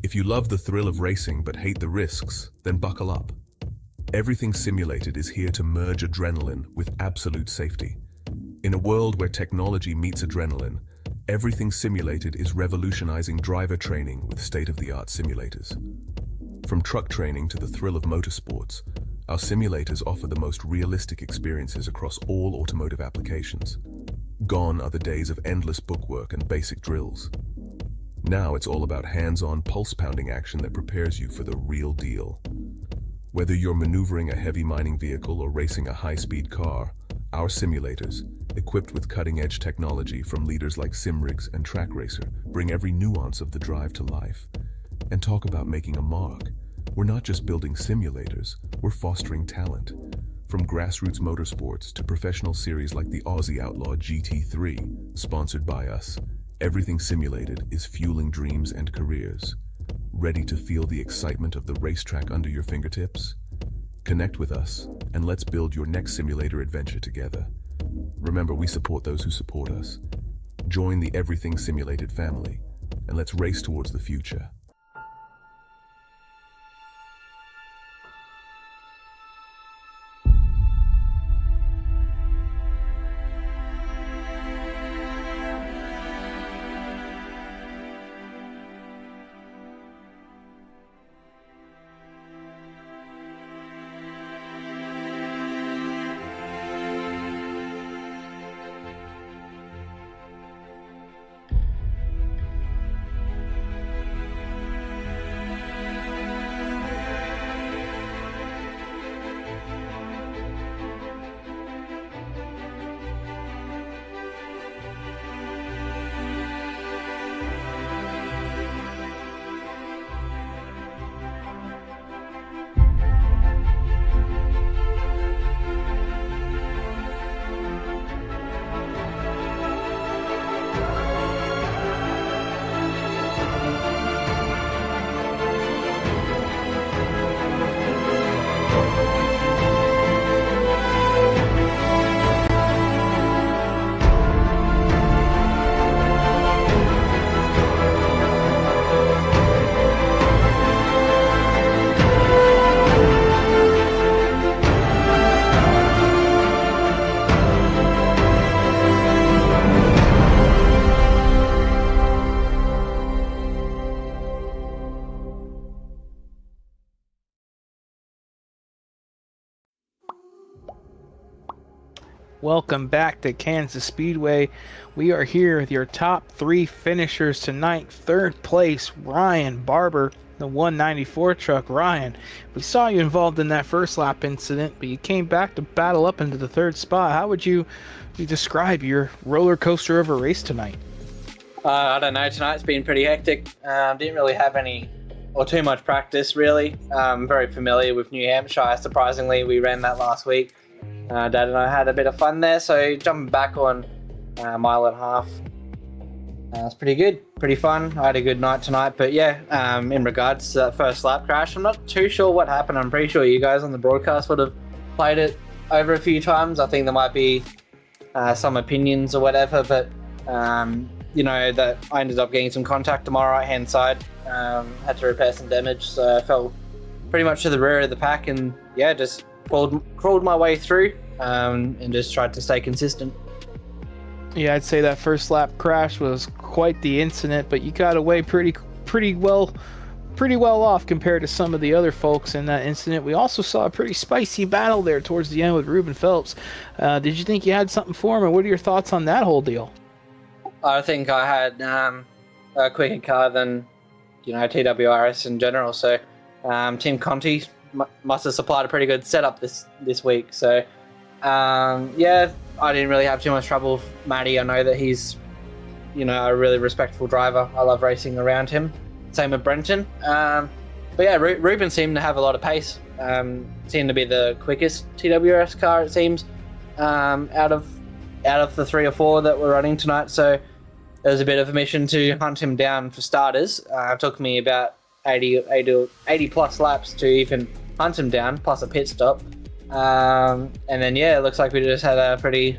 If you love the thrill of racing but hate the risks, then buckle up. Everything Simulated is here to merge adrenaline with absolute safety. In a world where technology meets adrenaline, Everything Simulated is revolutionizing driver training with state-of-the-art simulators. From truck training to the thrill of motorsports, our simulators offer the most realistic experiences across all automotive applications. Gone are the days of endless bookwork and basic drills. Now it's all about hands-on, pulse-pounding action that prepares you for the real deal. Whether you're maneuvering a heavy mining vehicle or racing a high-speed car, our simulators, equipped with cutting-edge technology from leaders like SimRigs and TrackRacer, bring every nuance of the drive to life. And talk about making a mark. We're not just building simulators, we're fostering talent. From grassroots motorsports to professional series like the Aussie Outlaw GT3, sponsored by us, Everything Simulated is fueling dreams and careers. Ready to feel the excitement of the racetrack under your fingertips? Connect with us, and let's build your next simulator adventure together. Remember, we support those who support us. Join the Everything Simulated family, and let's race towards the future. Welcome back to Kansas Speedway. We are here with your top three finishers tonight. Third place, Ryan Barber, the 194 truck. Ryan, we saw you involved in that first lap incident, but you came back to battle up into the third spot. How would you describe your roller coaster of a race tonight? I don't know. Tonight's been pretty hectic. Didn't really have any or too much practice, really. I'm very familiar with New Hampshire. Surprisingly, we ran that last week. Dad and I had a bit of fun there, so jumping back on a mile and a half, it's pretty good, pretty fun. I had a good night tonight, but yeah, in regards to that first lap crash, I'm not too sure what happened. I'm pretty sure you guys on the broadcast would have played it over a few times. I think there might be some opinions or whatever, but you know, that I ended up getting some contact on my right hand side, had to repair some damage, so I fell pretty much to the rear of the pack, and yeah, just crawled my way through and just tried to stay consistent. Yeah, I'd say that first lap crash was quite the incident, but you got away pretty well off compared to some of the other folks in that incident. We also saw a pretty spicy battle there towards the end with Ruben Phelps. Did you think you had something for him, or what are your thoughts on that whole deal? I think I had a quicker car than TWRS in general. So Team Conti must have supplied a pretty good setup this week. So yeah, I didn't really have too much trouble with Matty. I know that he's a really respectful driver. I love racing around him. Same with Brenton. But yeah, Ruben seemed to have a lot of pace. Seemed to be the quickest TWRS car, it seems, out of the 3 or 4 that were running tonight. So it was a bit of a mission to hunt him down for starters. It took me about 80 plus laps to even hunt him down, plus a pit stop. And then yeah, it looks like we just had a pretty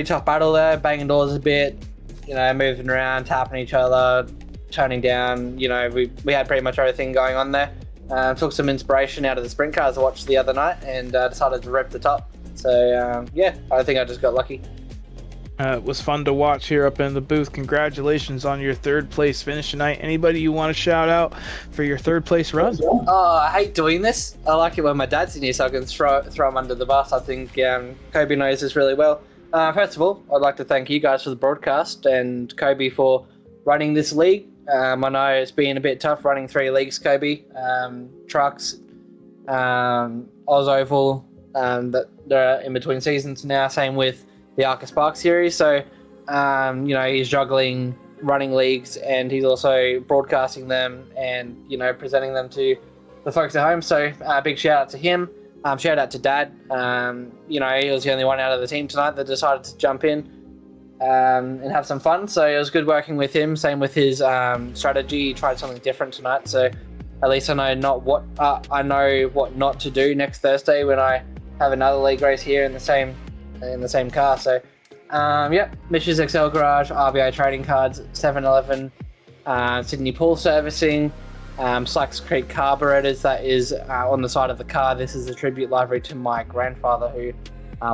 tough battle there, banging doors a bit, moving around, tapping each other, turning down. We had pretty much everything going on there. Took some inspiration out of the sprint cars I watched the other night and decided to rip the top. So yeah, I think I just got lucky. It was fun to watch here up in the booth. Congratulations on your 3rd place finish tonight. Anybody you want to shout out for your 3rd place run? Oh, I hate doing this. I like it when my dad's in here so I can throw him under the bus. I think Kobe knows this really well. First of all, I'd like to thank you guys for the broadcast and Kobe for running this league. I know it's been a bit tough running 3 leagues, Kobe. Trucks, Oz Oval, that they're in between seasons now. Same with the Arca Spark series. So, he's juggling running leagues and he's also broadcasting them and, presenting them to the folks at home. So, big shout out to him. Shout out to Dad. He was the only one out of the team tonight that decided to jump in and have some fun. So it was good working with him. Same with his strategy. He tried something different tonight. So at least I know what not to do next Thursday when I have another league race here in the same car. So Mish's Excel Garage, RBI Trading Cards, 7-Eleven, Sydney Pool Servicing, Slacks Creek Carburetors. That is on the side of the car. This is a tribute livery to my grandfather who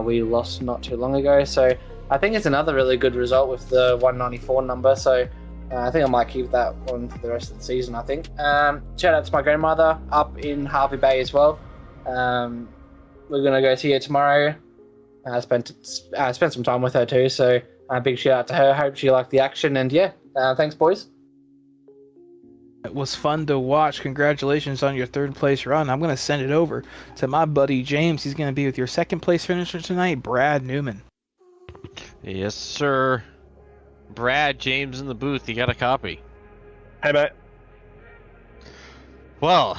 we lost not too long ago. So I think it's another really good result with the 194 number. So I think I might keep that one for the rest of the season, I think. Shout out to my grandmother up in Harvey Bay as well. We're going to go see her tomorrow. I spent some time with her too. So big shout out to her. Hope she liked the action. And yeah, thanks, boys. It was fun to watch. Congratulations on your 3rd place run. I'm going to send it over to my buddy James. He's going to be with your 2nd place finisher tonight, Brad Newman. Yes, sir. Brad, James in the booth. You got a copy? Hey, mate. Well,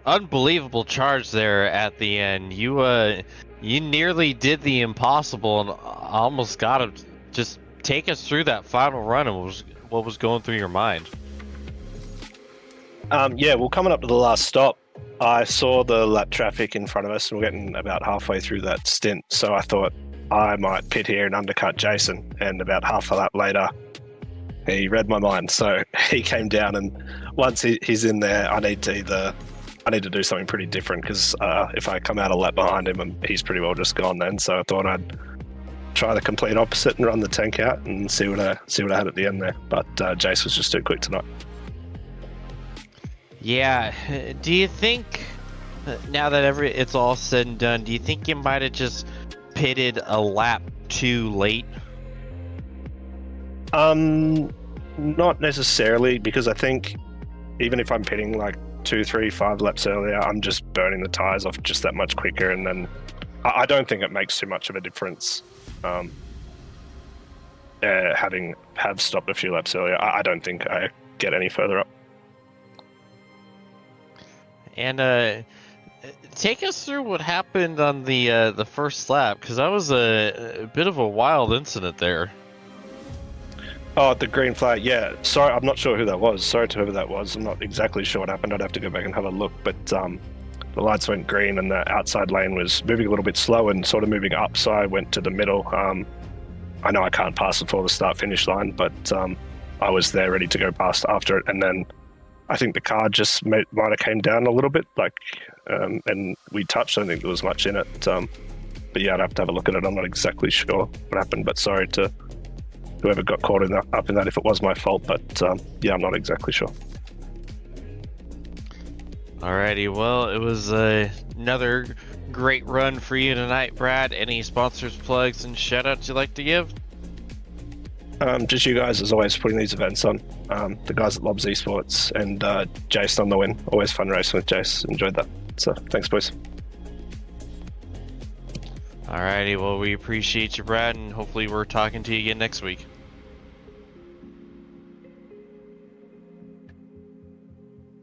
unbelievable charge there at the end. You nearly did the impossible and almost got him. Just take us through that final run and what was going through your mind. Yeah, well, coming up to the last stop, I saw the lap traffic in front of us and we're getting about halfway through that stint. So I thought I might pit here and undercut Jason. And about half a lap later, he read my mind. So he came down, and once he's in there, I need to do something pretty different because if I come out a lap behind him, he's pretty well just gone then. So I thought I'd try the complete opposite and run the tank out and see what I had at the end there. But Jace was just too quick tonight. Yeah, do you think, now that it's all said and done, do you think you might have just pitted a lap too late? Not necessarily, because I think even if I'm pitting like 2, 3, 5 laps earlier, I'm just burning the tires off just that much quicker, and then I don't think it makes too much of a difference. Have stopped a few laps earlier, I don't think I get any further up. And take us through what happened on the first lap, because that was a bit of a wild incident there. Oh, the green flag, yeah. Sorry, I'm not sure who that was. Sorry to whoever that was. I'm not exactly sure what happened. I'd have to go back and have a look. But the lights went green and the outside lane was moving a little bit slow and sort of moving up, so I went to the middle. I know I can't pass before the start-finish line, but I was there ready to go past after it, and then I think the car just might have came down a little bit, and we touched. I don't think there was much in it. But yeah, I'd have to have a look at it. I'm not exactly sure what happened, but sorry to whoever got caught up in that if it was my fault. But yeah, I'm not exactly sure. Alrighty, well, it was another great run for you tonight, Brad. Any sponsors, plugs, and shout-outs you'd like to give? Just you guys, as always, putting these events on. The guys at Lobs Esports and Jason on the win. Always fun racing with Jace. Enjoyed that. So thanks, boys. Alrighty, well, we appreciate you, Brad, and hopefully we're talking to you again next week.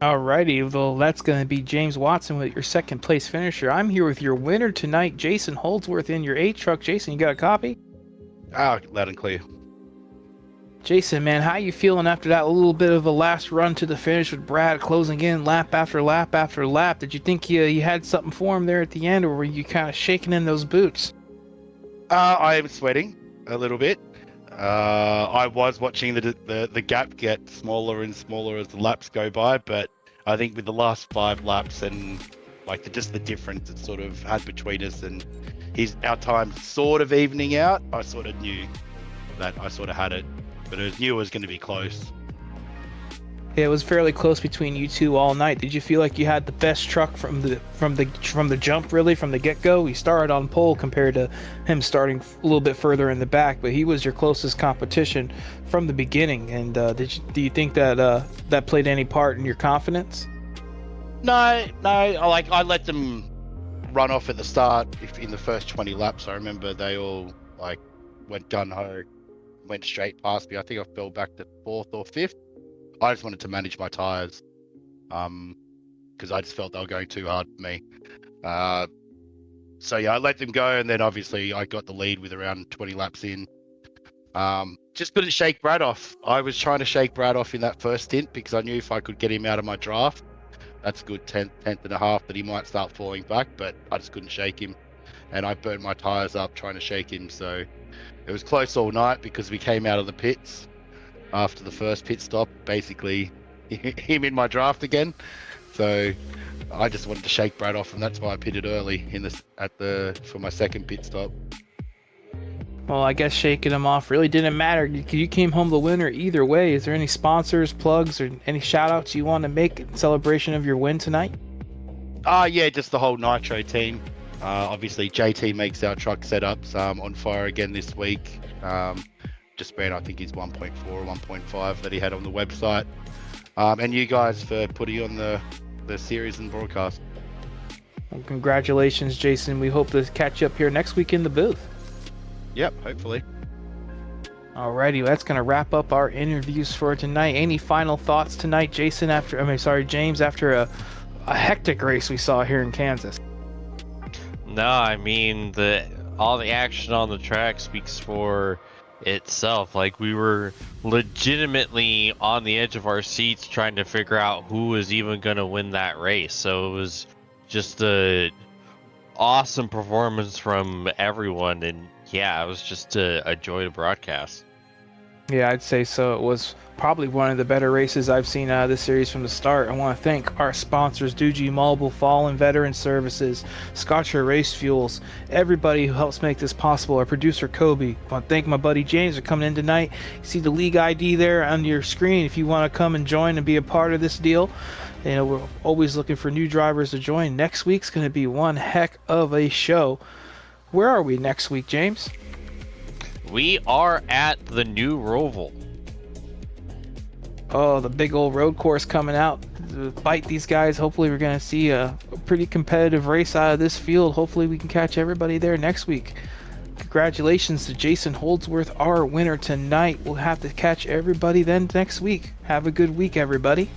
Alrighty, well, that's going to be James Watson with your second place finisher. I'm here with your winner tonight, Jason Holdsworth, in your 8 truck. Jason, you got a copy? Loud and clear. Jason, man, how you feeling after that little bit of a last run to the finish with Brad closing in lap after lap after lap? Did you think you had something for him there at the end, or were you kind of shaking in those boots? I am sweating a little bit. I was watching the gap get smaller and smaller as the laps go by, but I think with the last 5 laps and like just the difference it sort of had between us and our time sort of evening out, I sort of knew that I sort of had it, but I knew it was going to be close. Yeah, it was fairly close between you two all night. Did you feel like you had the best truck from the jump, really, from the get-go? He started on pole compared to him starting a little bit further in the back, but he was your closest competition from the beginning. And do you think that that played any part in your confidence? No. I let them run off at the start. In the first 20 laps, I remember they all went gun-ho, went straight past me. I think I fell back to 4th or 5th. I just wanted to manage my tires because I just felt they were going too hard for me. So yeah, I let them go, and then obviously I got the lead with around 20 laps in. Just couldn't shake Brad off. I was trying to shake Brad off in that first stint because I knew if I could get him out of my draft, that's a good tenth and a half that he might start falling back, but I just couldn't shake him. And I burned my tires up trying to shake him, so it was close all night because we came out of the pits after the first pit stop, basically him in my draft again. So I just wanted to shake Brad off, and that's why I pitted early for my second pit stop. Well, I guess shaking him off really didn't matter. You came home the winner either way. Is there any sponsors, plugs, or any shout-outs you want to make in celebration of your win tonight? Yeah, just the whole Nitro team. Obviously, JT makes our truck setups on fire again this week. Just ran, I think, his 1.4 or 1.5 that he had on the website. And you guys for putting on the series and broadcast. Well, congratulations, Jason. We hope to catch you up here next week in the booth. Yep, hopefully. Alrighty, that's going to wrap up our interviews for tonight. Any final thoughts tonight, James, after a hectic race we saw here in Kansas? No, I mean, all the action on the track speaks for itself. Like, we were legitimately on the edge of our seats trying to figure out who was even going to win that race. So it was just a awesome performance from everyone, and yeah, it was just a joy to broadcast. Yeah, I'd say so. It was probably one of the better races I've seen out of this series from the start. I want to thank our sponsors, Doogie Mobile, Fallen Veteran Services, Scotcher Race Fuels, everybody who helps make this possible. Our producer, Kobe. I want to thank my buddy James for coming in tonight. You see the league ID there on your screen if you want to come and join and be a part of this deal. You know, we're always looking for new drivers to join. Next week's going to be one heck of a show. Where are we next week, James? We are at the new Roval. Oh, the big old road course coming out to bite these guys. Hopefully we're going to see a pretty competitive race out of this field. Hopefully we can catch everybody there next week. Congratulations to Jason Holdsworth, our winner tonight. We'll have to catch everybody then next week. Have a good week, everybody.